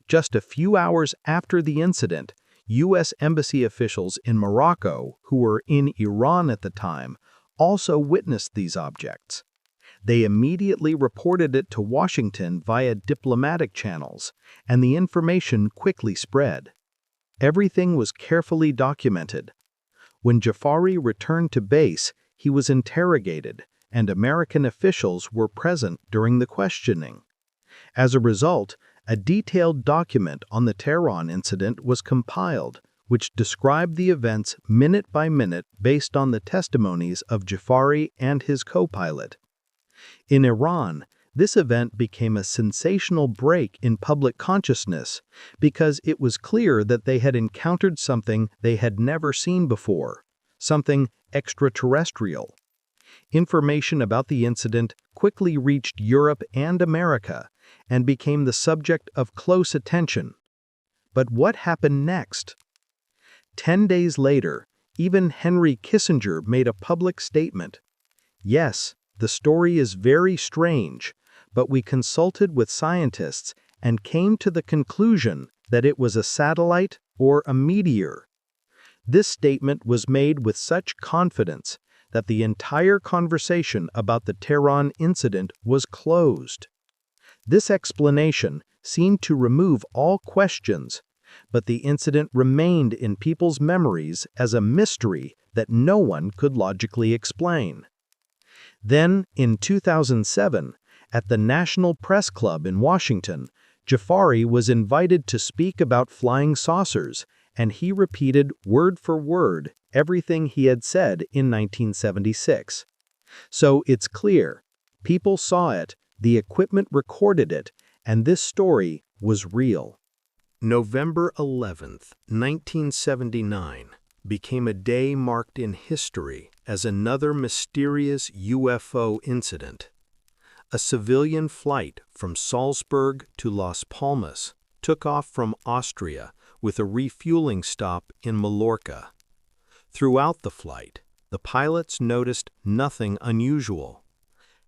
S1: Just a few hours after the incident, U.S. embassy officials in Morocco, who were in Iran at the time, also witnessed these objects. They immediately reported it to Washington via diplomatic channels, and the information quickly spread. Everything was carefully documented. When Jafari returned to base, he was interrogated, and American officials were present during the questioning. As a result, a detailed document on the Tehran incident was compiled, which described the events minute by minute based on the testimonies of Jafari and his co-pilot. In Iran, this event became a sensational break in public consciousness because it was clear that they had encountered something they had never seen before, something extraterrestrial. Information about the incident quickly reached Europe and America and became the subject of close attention. But what happened next? 10 days later, even Henry Kissinger made a public statement. Yes, the story is very strange, but we consulted with scientists and came to the conclusion that it was a satellite or a meteor. This statement was made with such confidence that the entire conversation about the Tehran incident was closed. This explanation seemed to remove all questions, but the incident remained in people's memories as a mystery that no one could logically explain. Then, in 2007, at the National Press Club in Washington, Jafari was invited to speak about flying saucers, and he repeated word for word everything he had said in 1976. So it's clear. People saw it, the equipment recorded it, and this story was real. November 11th, 1979, became a day marked in history as another mysterious UFO incident. A civilian flight from Salzburg to Las Palmas took off from Austria with a refueling stop in Mallorca. Throughout the flight, the pilots noticed nothing unusual.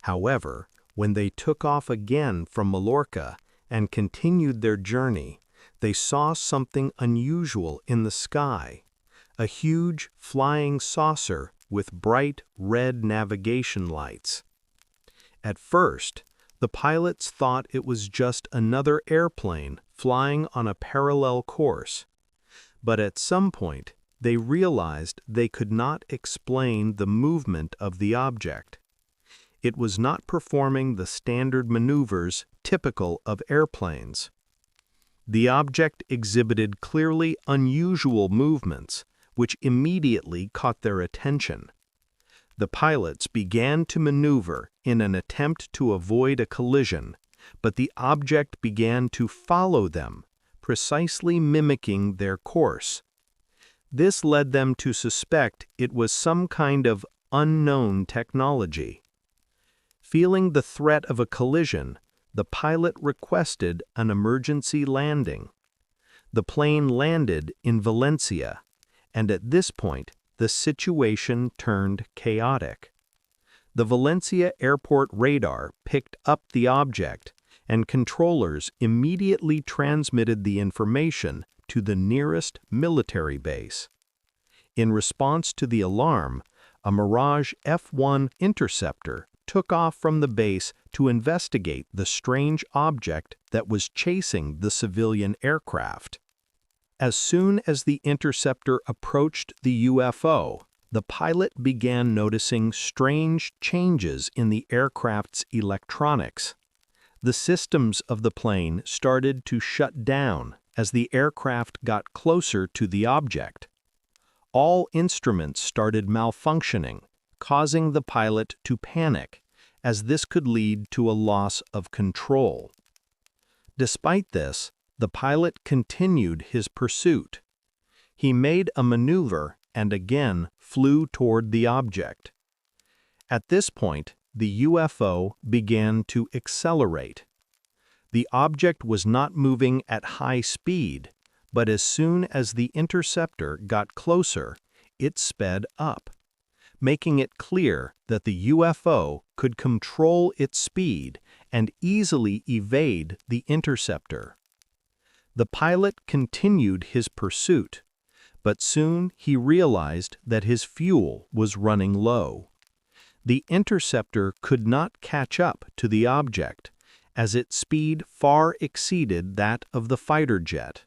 S1: However, when they took off again from Mallorca and continued their journey, they saw something unusual in the sky, a huge flying saucer with bright red navigation lights. At first, the pilots thought it was just another airplane flying on a parallel course, but at some point, they realized they could not explain the movement of the object. It was not performing the standard maneuvers typical of airplanes. The object exhibited clearly unusual movements, which immediately caught their attention. The pilots began to maneuver in an attempt to avoid a collision, but the object began to follow them, precisely mimicking their course. This led them to suspect it was some kind of unknown technology. Feeling the threat of a collision, the pilot requested an emergency landing. The plane landed in Valencia, and at this point, the situation turned chaotic. The Valencia airport radar picked up the object, and controllers immediately transmitted the information to the nearest military base. In response to the alarm, a Mirage F-1 interceptor took off from the base to investigate the strange object that was chasing the civilian aircraft. As soon as the interceptor approached the UFO, the pilot began noticing strange changes in the aircraft's electronics. The systems of the plane started to shut down as the aircraft got closer to the object. All instruments started malfunctioning, causing the pilot to panic, as this could lead to a loss of control. Despite this, the pilot continued his pursuit. He made a maneuver and again flew toward the object. At this point, the UFO began to accelerate. The object was not moving at high speed, but as soon as the interceptor got closer, it sped up, making it clear that the UFO could control its speed and easily evade the interceptor. The pilot continued his pursuit, but soon he realized that his fuel was running low. The interceptor could not catch up to the object, as its speed far exceeded that of the fighter jet.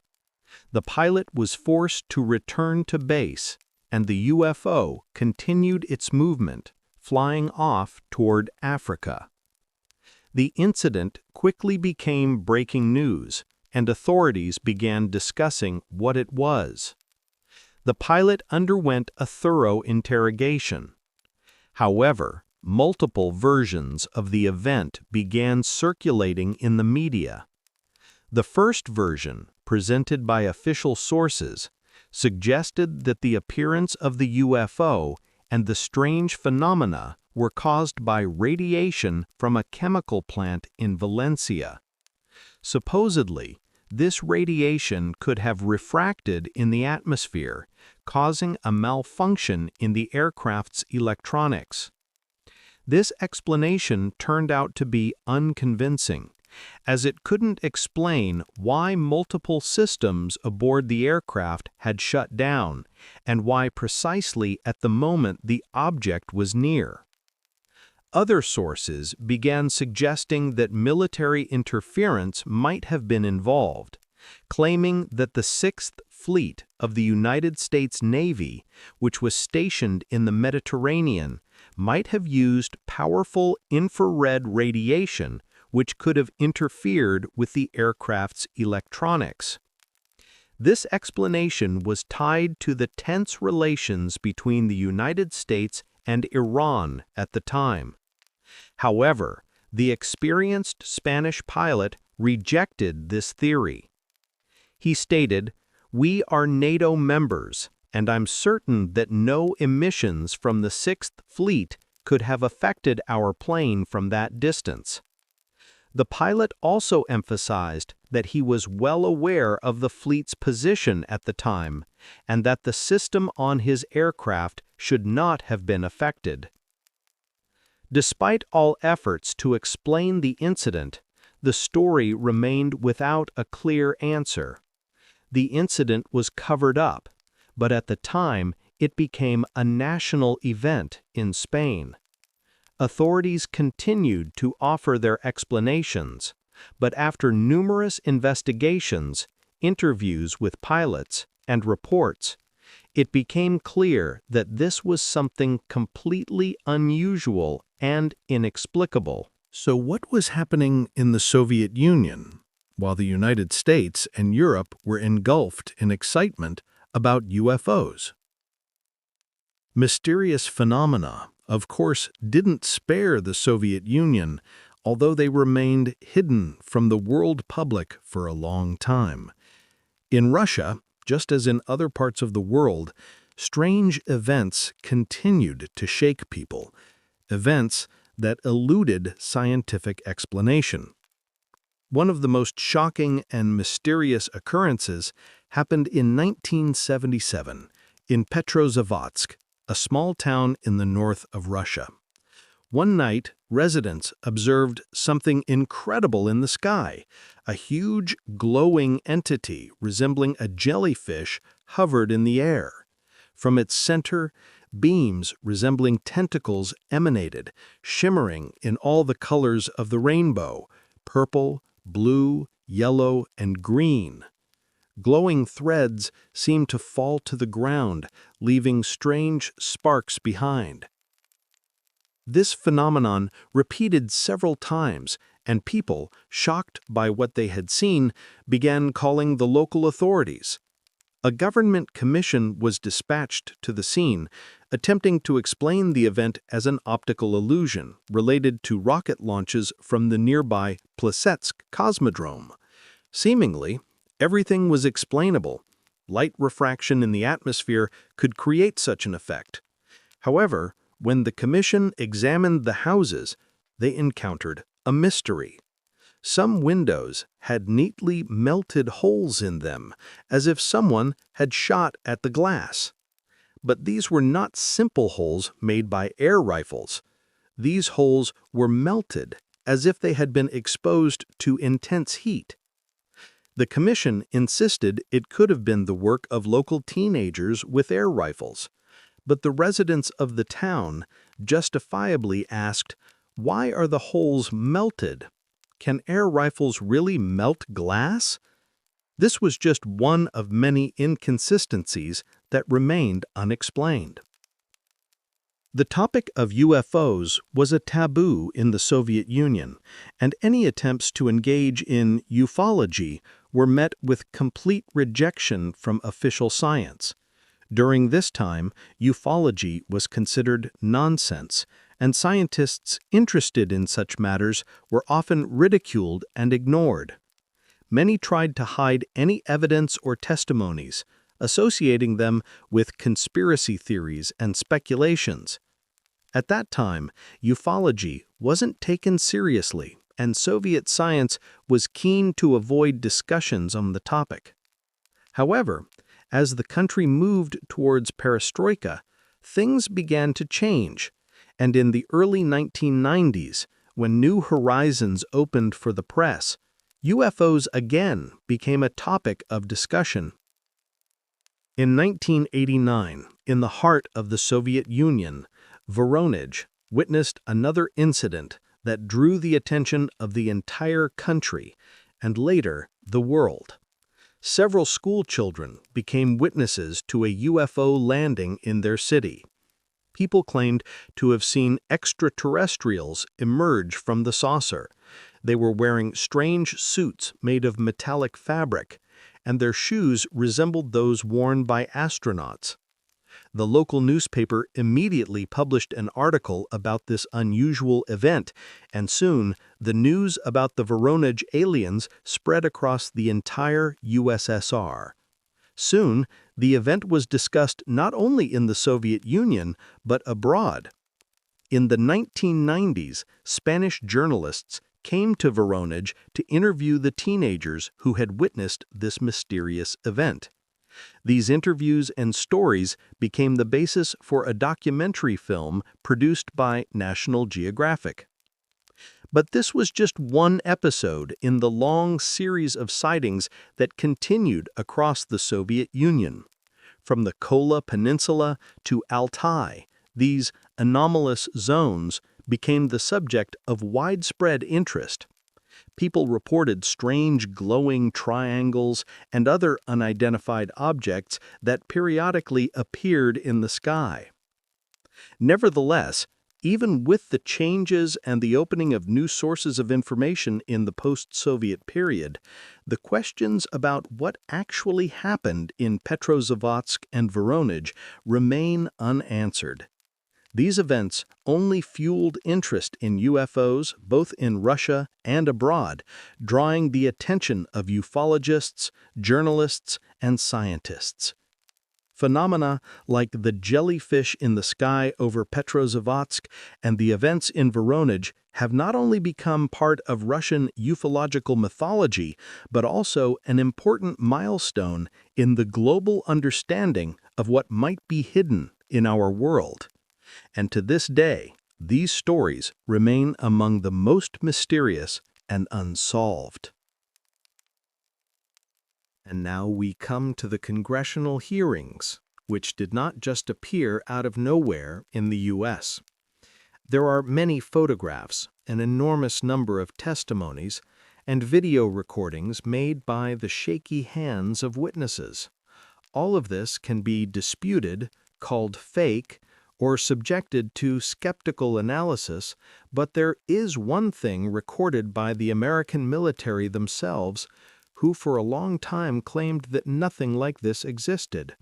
S1: The pilot was forced to return to base, and the UFO continued its movement, flying off toward Africa. The incident quickly became breaking news, and authorities began discussing what it was. The pilot underwent a thorough interrogation. However, multiple versions of the event began circulating in the media. The first version, presented by official sources, suggested that the appearance of the UFO and the strange phenomena were caused by radiation from a chemical plant in Valencia. Supposedly, this radiation could have refracted in the atmosphere, causing a malfunction in the aircraft's electronics. This explanation turned out to be unconvincing, as it couldn't explain why multiple systems aboard the aircraft had shut down and why precisely at the moment the object was near. Other sources began suggesting that military interference might have been involved, claiming that the 6th Fleet of the United States Navy, which was stationed in the Mediterranean, might have used powerful infrared radiation which could have interfered with the aircraft's electronics. This explanation was tied to the tense relations between the United States and Iran at the time. However, the experienced Spanish pilot rejected this theory. He stated, "We are NATO members, and I'm certain that no emissions from the Sixth Fleet could have affected our plane from that distance." The pilot also emphasized that he was well aware of the fleet's position at the time, and that the system on his aircraft should not have been affected. Despite all efforts to explain the incident, the story remained without a clear answer. The incident was covered up, but at the time it became a national event in Spain. Authorities continued to offer their explanations, but after numerous investigations, interviews with pilots, and reports, it became clear that this was something completely unusual and inexplicable. So what was happening in the Soviet Union, while the United States and Europe were engulfed in excitement about UFOs? Mysterious phenomena, of course, didn't spare the Soviet Union, although they remained hidden from the world public for a long time. In Russia, just as in other parts of the world, strange events continued to shake people, events that eluded scientific explanation. One of the most shocking and mysterious occurrences happened in 1977 in Petrozavodsk, a small town in the north of Russia. One night, residents observed something incredible in the sky. A huge, glowing entity resembling a jellyfish hovered in the air. From its center, beams resembling tentacles emanated, shimmering in all the colors of the rainbow: purple, blue, yellow, and green. Glowing threads seemed to fall to the ground, leaving strange sparks behind. This phenomenon repeated several times, and people, shocked by what they had seen, began calling the local authorities. A government commission was dispatched to the scene, attempting to explain the event as an optical illusion related to rocket launches from the nearby Plesetsk Cosmodrome. Seemingly, everything was explainable. Light refraction in the atmosphere could create such an effect. However, when the commission examined the houses, they encountered a mystery. Some windows had neatly melted holes in them, as if someone had shot at the glass. But these were not simple holes made by air rifles. These holes were melted, as if they had been exposed to intense heat. The commission insisted it could have been the work of local teenagers with air rifles. But the residents of the town justifiably asked, "Why are the holes melted? Can air rifles really melt glass?" This was just one of many inconsistencies that remained unexplained. The topic of UFOs was a taboo in the Soviet Union, and any attempts to engage in ufology were met with complete rejection from official science. During this time, ufology was considered nonsense, and scientists interested in such matters were often ridiculed and ignored. Many tried to hide any evidence or testimonies, associating them with conspiracy theories and speculations. At that time, ufology wasn't taken seriously, and Soviet science was keen to avoid discussions on the topic. However, as the country moved towards perestroika, things began to change, and in the early 1990s, when new horizons opened for the press, UFOs again became a topic of discussion. In 1989, in the heart of the Soviet Union, Voronezh witnessed another incident that drew the attention of the entire country and later the world. Several school children became witnesses to a UFO landing in their city. People claimed to have seen extraterrestrials emerge from the saucer. They were wearing strange suits made of metallic fabric, and their shoes resembled those worn by astronauts. The local newspaper immediately published an article about this unusual event, and soon the news about the Voronezh aliens spread across the entire USSR. Soon, the event was discussed not only in the Soviet Union, but abroad. In the 1990s, Spanish journalists came to Voronezh to interview the teenagers who had witnessed this mysterious event. These interviews and stories became the basis for a documentary film produced by National Geographic. But this was just one episode in the long series of sightings that continued across the Soviet Union. From the Kola Peninsula to Altai, these anomalous zones became the subject of widespread interest. People reported strange glowing triangles and other unidentified objects that periodically appeared in the sky. Nevertheless, even with the changes and the opening of new sources of information in the post-Soviet period, the questions about what actually happened in Petrozavodsk and Voronezh remain unanswered. These events only fueled interest in UFOs both in Russia and abroad, drawing the attention of ufologists, journalists, and scientists. Phenomena like the jellyfish in the sky over Petrozavodsk and the events in Voronezh have not only become part of Russian ufological mythology, but also an important milestone in the global understanding of what might be hidden in our world. And to this day, these stories remain among the most mysterious and unsolved. And now we come to the congressional hearings, which did not just appear out of nowhere in the U.S. There are many photographs, an enormous number of testimonies, and video recordings made by the shaky hands of witnesses. All of this can be disputed, called fake, or subjected to skeptical analysis, but there is one thing recorded by the American military themselves, who for a long time claimed that nothing like this existed.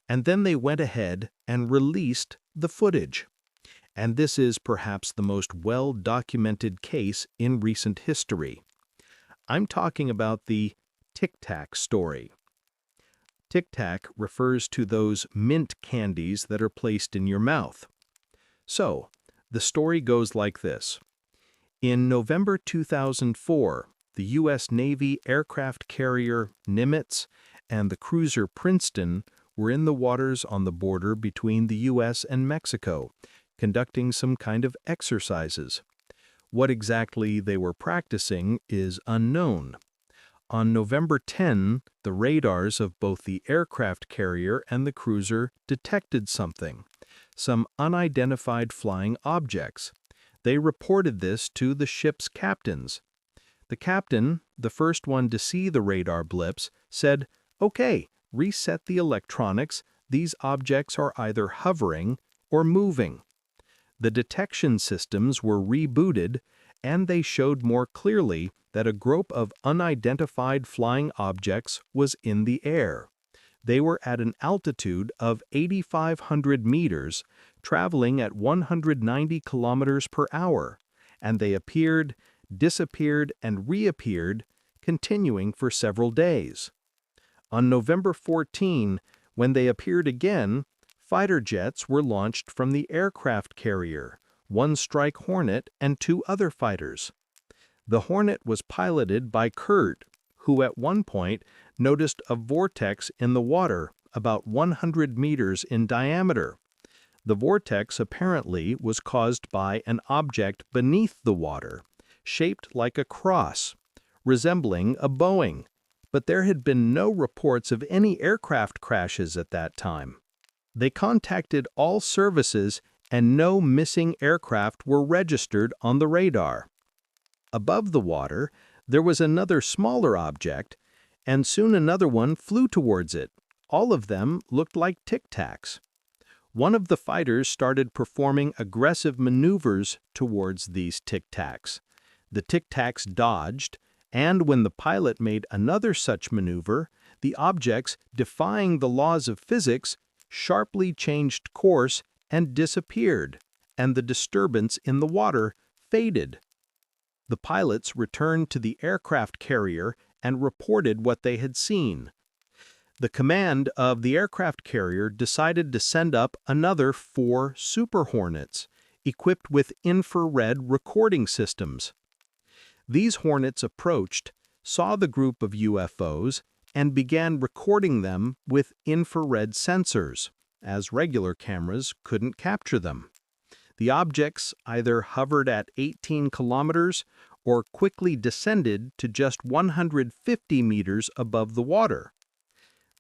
S1: And then they went ahead and released the footage. And this is perhaps the most well-documented case in recent history. I'm talking about the Tic-Tac story. Tic-Tac refers to those mint candies that are placed in your mouth. So, the story goes like this. In November 2004, the U.S. Navy aircraft carrier Nimitz and the cruiser Princeton were in the waters on the border between the U.S. and Mexico, conducting some kind of exercises. What exactly they were practicing is unknown. On November 10, the radars of both the aircraft carrier and the cruiser detected something, some unidentified flying objects. They reported this to the ship's captains. The captain, the first one to see the radar blips, said, "Okay, reset the electronics. These objects are either hovering or moving." The detection systems were rebooted, and they showed more clearly that a group of unidentified flying objects was in the air. They were at an altitude of 8,500 meters, traveling at 190 kilometers per hour, and they appeared, disappeared, and reappeared, continuing for several days. On November 14, when they appeared again, fighter jets were launched from the aircraft carrier, one Strike Hornet and two other fighters. The Hornet was piloted by Kurt, who at one point noticed a vortex in the water about 100 meters in diameter. The vortex apparently was caused by an object beneath the water, shaped like a cross, resembling a Boeing, but there had been no reports of any aircraft crashes at that time. They contacted all services and no missing aircraft were registered on the radar. Above the water, there was another smaller object, and soon another one flew towards it. All of them looked like Tic-Tacs. One of the fighters started performing aggressive maneuvers towards these Tic-Tacs. The Tic-Tacs dodged, and when the pilot made another such maneuver, the objects, defying the laws of physics, sharply changed course and disappeared, and the disturbance in the water faded. The pilots returned to the aircraft carrier and reported what they had seen. The command of the aircraft carrier decided to send up another 4 Super Hornets, equipped with infrared recording systems. These Hornets approached, saw the group of UFOs, and began recording them with infrared sensors, as regular cameras couldn't capture them. The objects either hovered at 18 kilometers or quickly descended to just 150 meters above the water.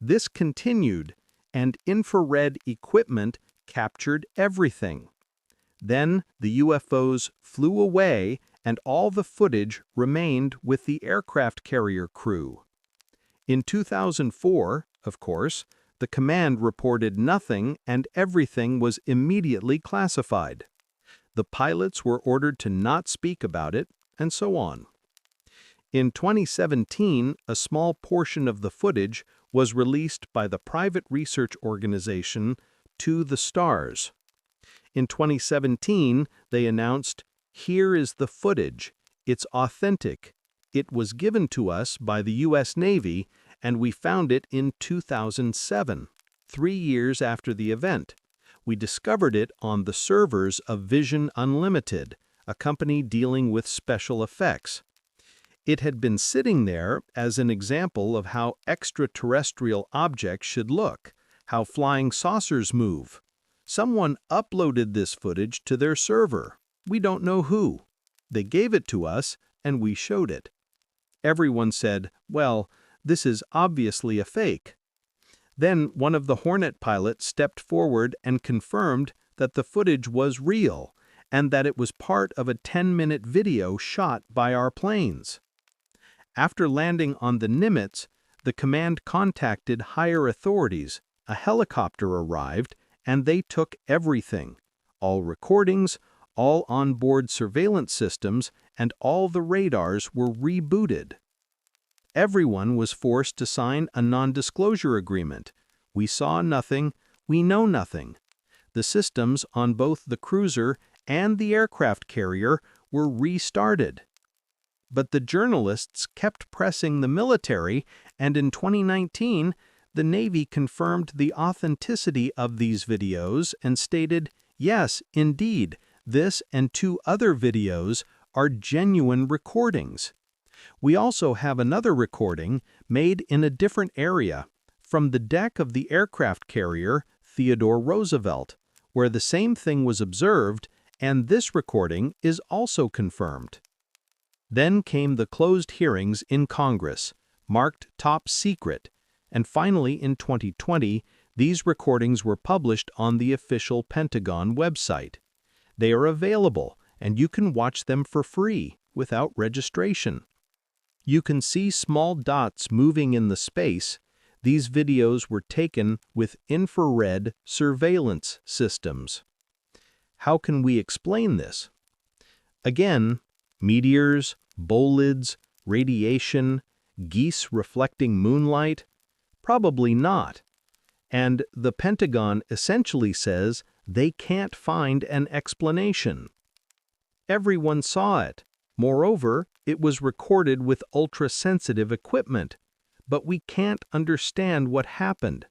S1: This continued, and infrared equipment captured everything. Then the UFOs flew away, and all the footage remained with the aircraft carrier crew. In 2004, of course, the command reported nothing and everything was immediately classified. The pilots were ordered to not speak about it, and so on. In 2017, a small portion of the footage was released by the private research organization To the Stars. In 2017, they announced, "Here is the footage. It's authentic. It was given to us by the U.S. Navy, and we found it in 2007, 3 years after the event. We discovered it on the servers of Vision Unlimited, a company dealing with special effects. It had been sitting there as an example of how extraterrestrial objects should look, how flying saucers move. Someone uploaded this footage to their server. We don't know who. They gave it to us, and we showed it." Everyone said, "Well, this is obviously a fake." Then one of the Hornet pilots stepped forward and confirmed that the footage was real and that it was part of a 10-minute video shot by our planes. After landing on the Nimitz, the command contacted higher authorities, a helicopter arrived, and they took everything, all recordings, all onboard surveillance systems, and all the radars were rebooted. Everyone was forced to sign a non-disclosure agreement. We saw nothing, we know nothing. The systems on both the cruiser and the aircraft carrier were restarted. But the journalists kept pressing the military, and in 2019, the Navy confirmed the authenticity of these videos and stated, "Yes, indeed, this and 2 other videos are genuine recordings." We also have another recording made in a different area from the deck of the aircraft carrier Theodore Roosevelt, where the same thing was observed, and this recording is also confirmed. Then came the closed hearings in Congress, marked top secret, and finally in 2020, these recordings were published on the official Pentagon website. They are available, and you can watch them for free, without registration. You can see small dots moving in the space. These videos were taken with infrared surveillance systems. How can we explain this? Again, meteors, bolids, radiation, geese reflecting moonlight? Probably not. And the Pentagon essentially says they can't find an explanation. Everyone saw it. Moreover, it was recorded with ultra-sensitive equipment. But we can't understand what happened.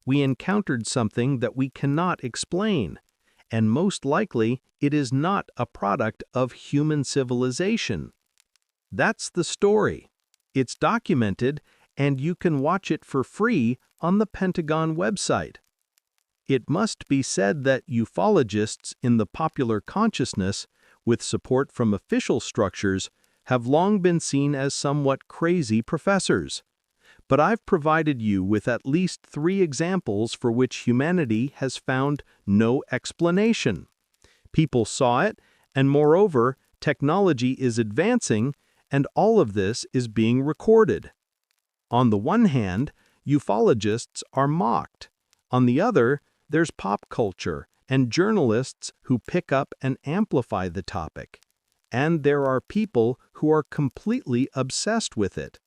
S1: We encountered something that we cannot explain, and most likely it is not a product of human civilization. That's the story. It's documented, and you can watch it for free on the Pentagon website. It must be said that ufologists in the popular consciousness, with support from official structures, have long been seen as somewhat crazy professors. But I've provided you with at least 3 examples for which humanity has found no explanation. People saw it, and moreover, technology is advancing, and all of this is being recorded. On the one hand, ufologists are mocked. On the other, there's pop culture and journalists who pick up and amplify the topic. And there are people who are completely obsessed with it.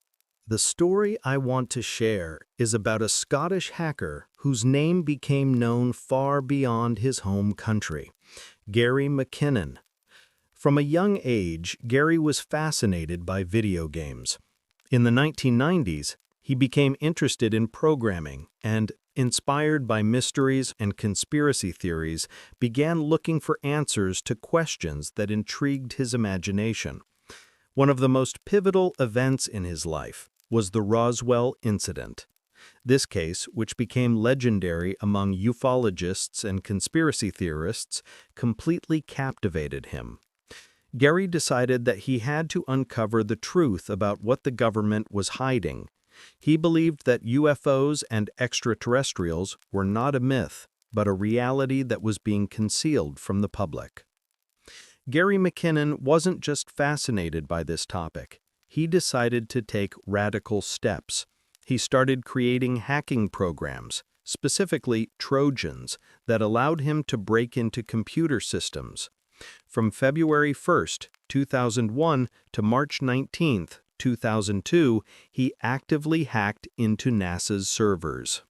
S1: The story I want to share is about a Scottish hacker whose name became known far beyond his home country, Gary McKinnon. From a young age, Gary was fascinated by video games. In the 1990s, he became interested in programming and, inspired by mysteries and conspiracy theories, began looking for answers to questions that intrigued his imagination. One of the most pivotal events in his life was the Roswell incident. This case, which became legendary among ufologists and conspiracy theorists, completely captivated him. Gary decided that he had to uncover the truth about what the government was hiding. He believed that UFOs and extraterrestrials were not a myth, but a reality that was being concealed from the public. Gary McKinnon wasn't just fascinated by this topic. He decided to take radical steps. He started creating hacking programs, specifically Trojans, that allowed him to break into computer systems. From February 1, 2001 to March 19, 2002, he actively hacked into NASA's servers.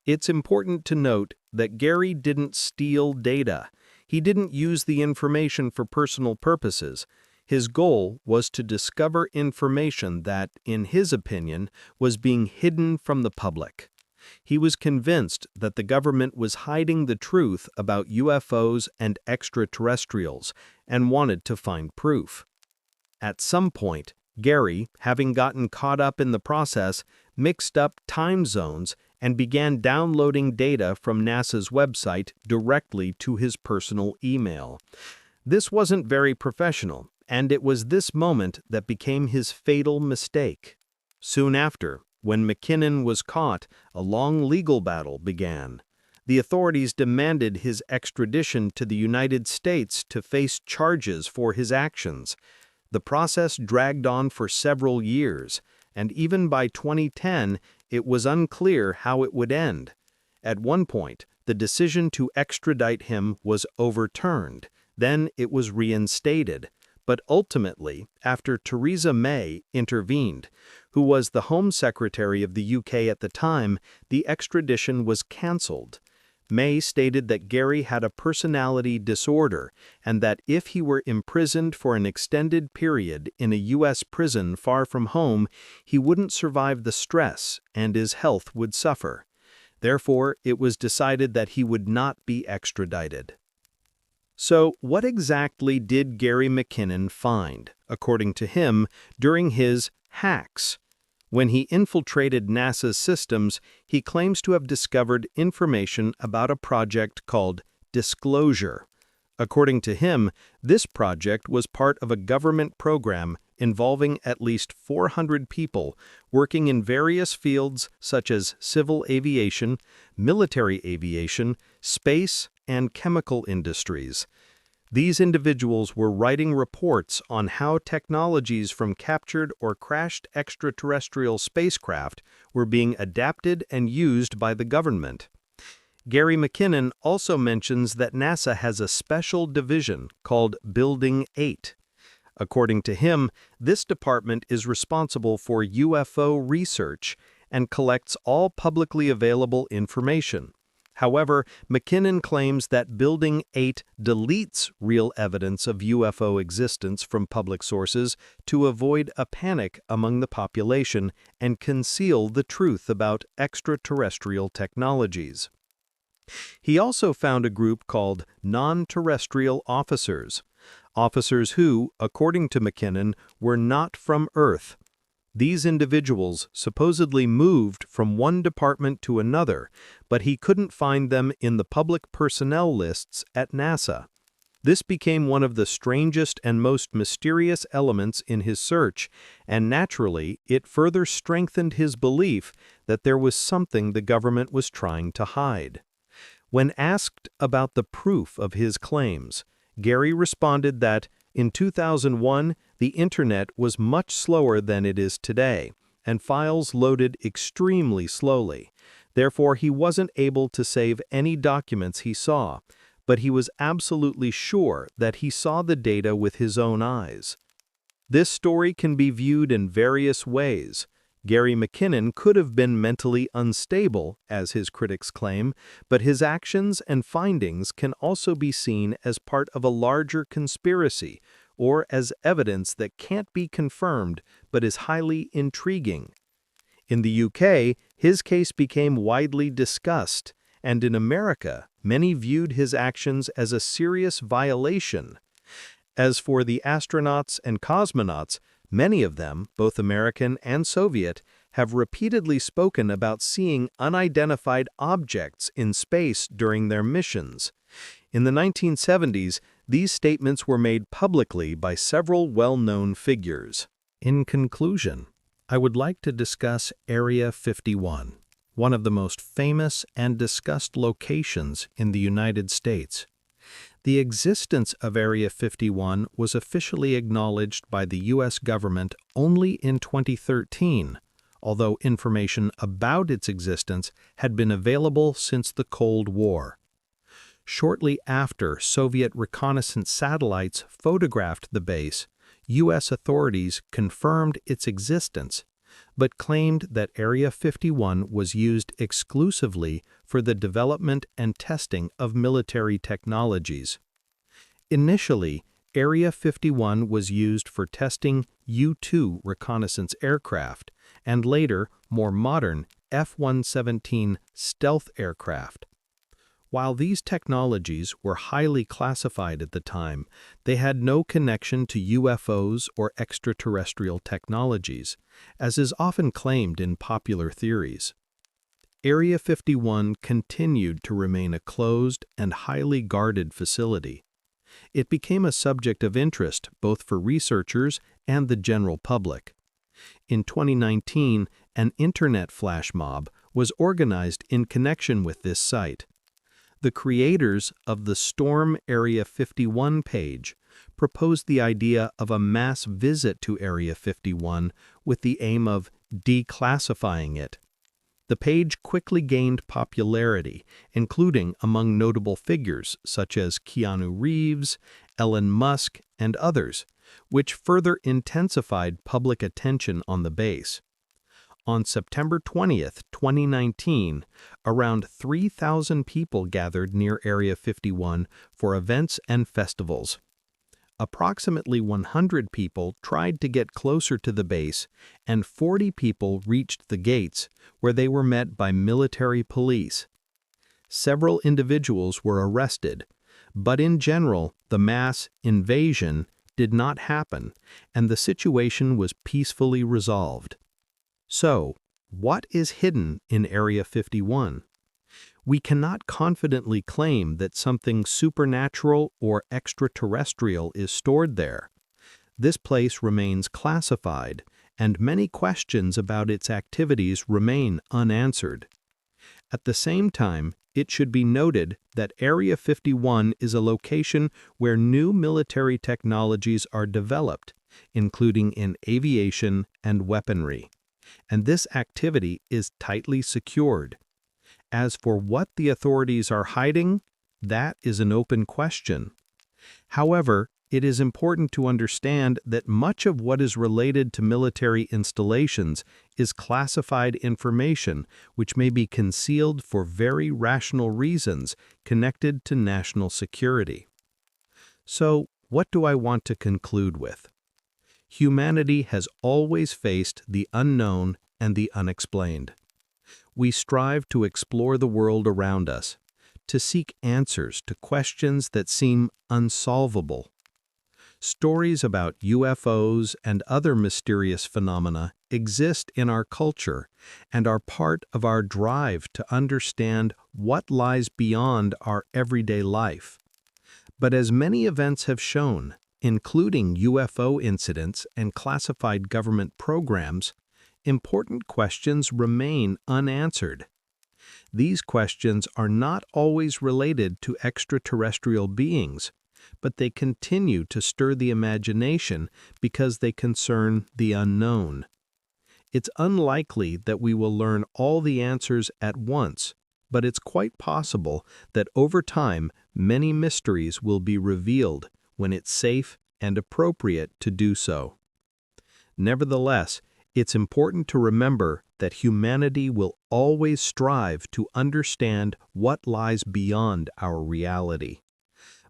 S1: It's important to note that Gary didn't steal data. He didn't use the information for personal purposes. His goal was to discover information that, in his opinion, was being hidden from the public. He was convinced that the government was hiding the truth about UFOs and extraterrestrials and wanted to find proof. At some point, Gary, having gotten caught up in the process, mixed up time zones and began downloading data from NASA's website directly to his personal email. This wasn't very professional, and it was this moment that became his fatal mistake. Soon after, when McKinnon was caught, a long legal battle began. The authorities demanded his extradition to the United States to face charges for his actions. The process dragged on for several years, and even by 2010, it was unclear how it would end. At one point, the decision to extradite him was overturned. Then it was reinstated. But ultimately, after Theresa May intervened, who was the Home Secretary of the UK at the time, the extradition was cancelled. May stated that Gary had a personality disorder and that if he were imprisoned for an extended period in a U.S. prison far from home, he wouldn't survive the stress and his health would suffer. Therefore, it was decided that he would not be extradited. So, what exactly did Gary McKinnon find, according to him, during his hacks? When he infiltrated NASA's systems, he claims to have discovered information about a project called Disclosure. According to him, this project was part of a government program involving at least 400 people working in various fields such as civil aviation, military aviation, space, and chemical industries. These individuals were writing reports on how technologies from captured or crashed extraterrestrial spacecraft were being adapted and used by the government. Gary McKinnon also mentions that NASA has a special division called Building 8. According to him, this department is responsible for UFO research and collects all publicly available information. However, McKinnon claims that Building 8 deletes real evidence of UFO existence from public sources to avoid a panic among the population and conceal the truth about extraterrestrial technologies. He also found a group called non-terrestrial officers who, according to McKinnon, were not from Earth. These individuals supposedly moved from one department to another, but he couldn't find them in the public personnel lists at NASA. This became one of the strangest and most mysterious elements in his search, and naturally, it further strengthened his belief that there was something the government was trying to hide. When asked about the proof of his claims, Gary responded that, in 2001, the Internet was much slower than it is today, and files loaded extremely slowly. Therefore, he wasn't able to save any documents he saw, but he was absolutely sure that he saw the data with his own eyes. This story can be viewed in various ways. Gary McKinnon could have been mentally unstable, as his critics claim, but his actions and findings can also be seen as part of a larger conspiracy, or as evidence that can't be confirmed but is highly intriguing. In the UK, his case became widely discussed, and in America, many viewed his actions as a serious violation. As for the astronauts and cosmonauts, many of them, both American and Soviet, have repeatedly spoken about seeing unidentified objects in space during their missions. In the 1970s, these statements were made publicly by several well-known figures. In conclusion, I would like to discuss Area 51, one of the most famous and discussed locations in the United States. The existence of Area 51 was officially acknowledged by the U.S. government only in 2013, although information about its existence had been available since the Cold War. Shortly after Soviet reconnaissance satellites photographed the base, U.S. authorities confirmed its existence, but claimed that Area 51 was used exclusively for the development and testing of military technologies. Initially, Area 51 was used for testing U-2 reconnaissance aircraft, and later, more modern F-117 stealth aircraft. While these technologies were highly classified at the time, they had no connection to UFOs or extraterrestrial technologies, as is often claimed in popular theories. Area 51 continued to remain a closed and highly guarded facility. It became a subject of interest both for researchers and the general public. In 2019, an internet flash mob was organized in connection with this site. The creators of the Storm Area 51 page proposed the idea of a mass visit to Area 51 with the aim of declassifying it. The page quickly gained popularity, including among notable figures such as Keanu Reeves, Elon Musk, and others, which further intensified public attention on the base. On September 20, 2019, around 3,000 people gathered near Area 51 for events and festivals. Approximately 100 people tried to get closer to the base, and 40 people reached the gates, where they were met by military police. Several individuals were arrested, but in general, the mass invasion did not happen, and the situation was peacefully resolved. So, what is hidden in Area 51? We cannot confidently claim that something supernatural or extraterrestrial is stored there. This place remains classified, and many questions about its activities remain unanswered. At the same time, it should be noted that Area 51 is a location where new military technologies are developed, including in aviation and weaponry. And this activity is tightly secured. As for what the authorities are hiding, that is an open question. However, it is important to understand that much of what is related to military installations is classified information which may be concealed for very rational reasons connected to national security. So, what do I want to conclude with? Humanity has always faced the unknown and the unexplained. We strive to explore the world around us, to seek answers to questions that seem unsolvable. Stories about UFOs and other mysterious phenomena exist in our culture and are part of our drive to understand what lies beyond our everyday life. But as many events have shown, including UFO incidents and classified government programs, important questions remain unanswered. These questions are not always related to extraterrestrial beings, but they continue to stir the imagination because they concern the unknown. It's unlikely that we will learn all the answers at once, but it's quite possible that over time many mysteries will be revealed when it's safe and appropriate to do so. Nevertheless, it's important to remember that humanity will always strive to understand what lies beyond our reality.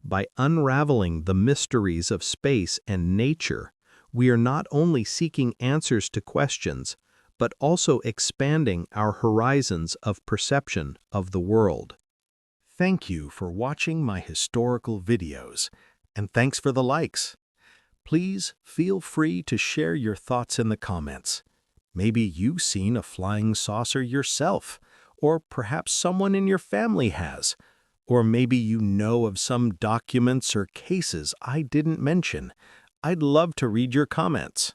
S1: By unraveling the mysteries of space and nature, we are not only seeking answers to questions, but also expanding our horizons of perception of the world. Thank you for watching my historical videos, and thanks for the likes. Please feel free to share your thoughts in the comments. Maybe you've seen a flying saucer yourself, or perhaps someone in your family has. Or maybe you know of some documents or cases I didn't mention. I'd love to read your comments.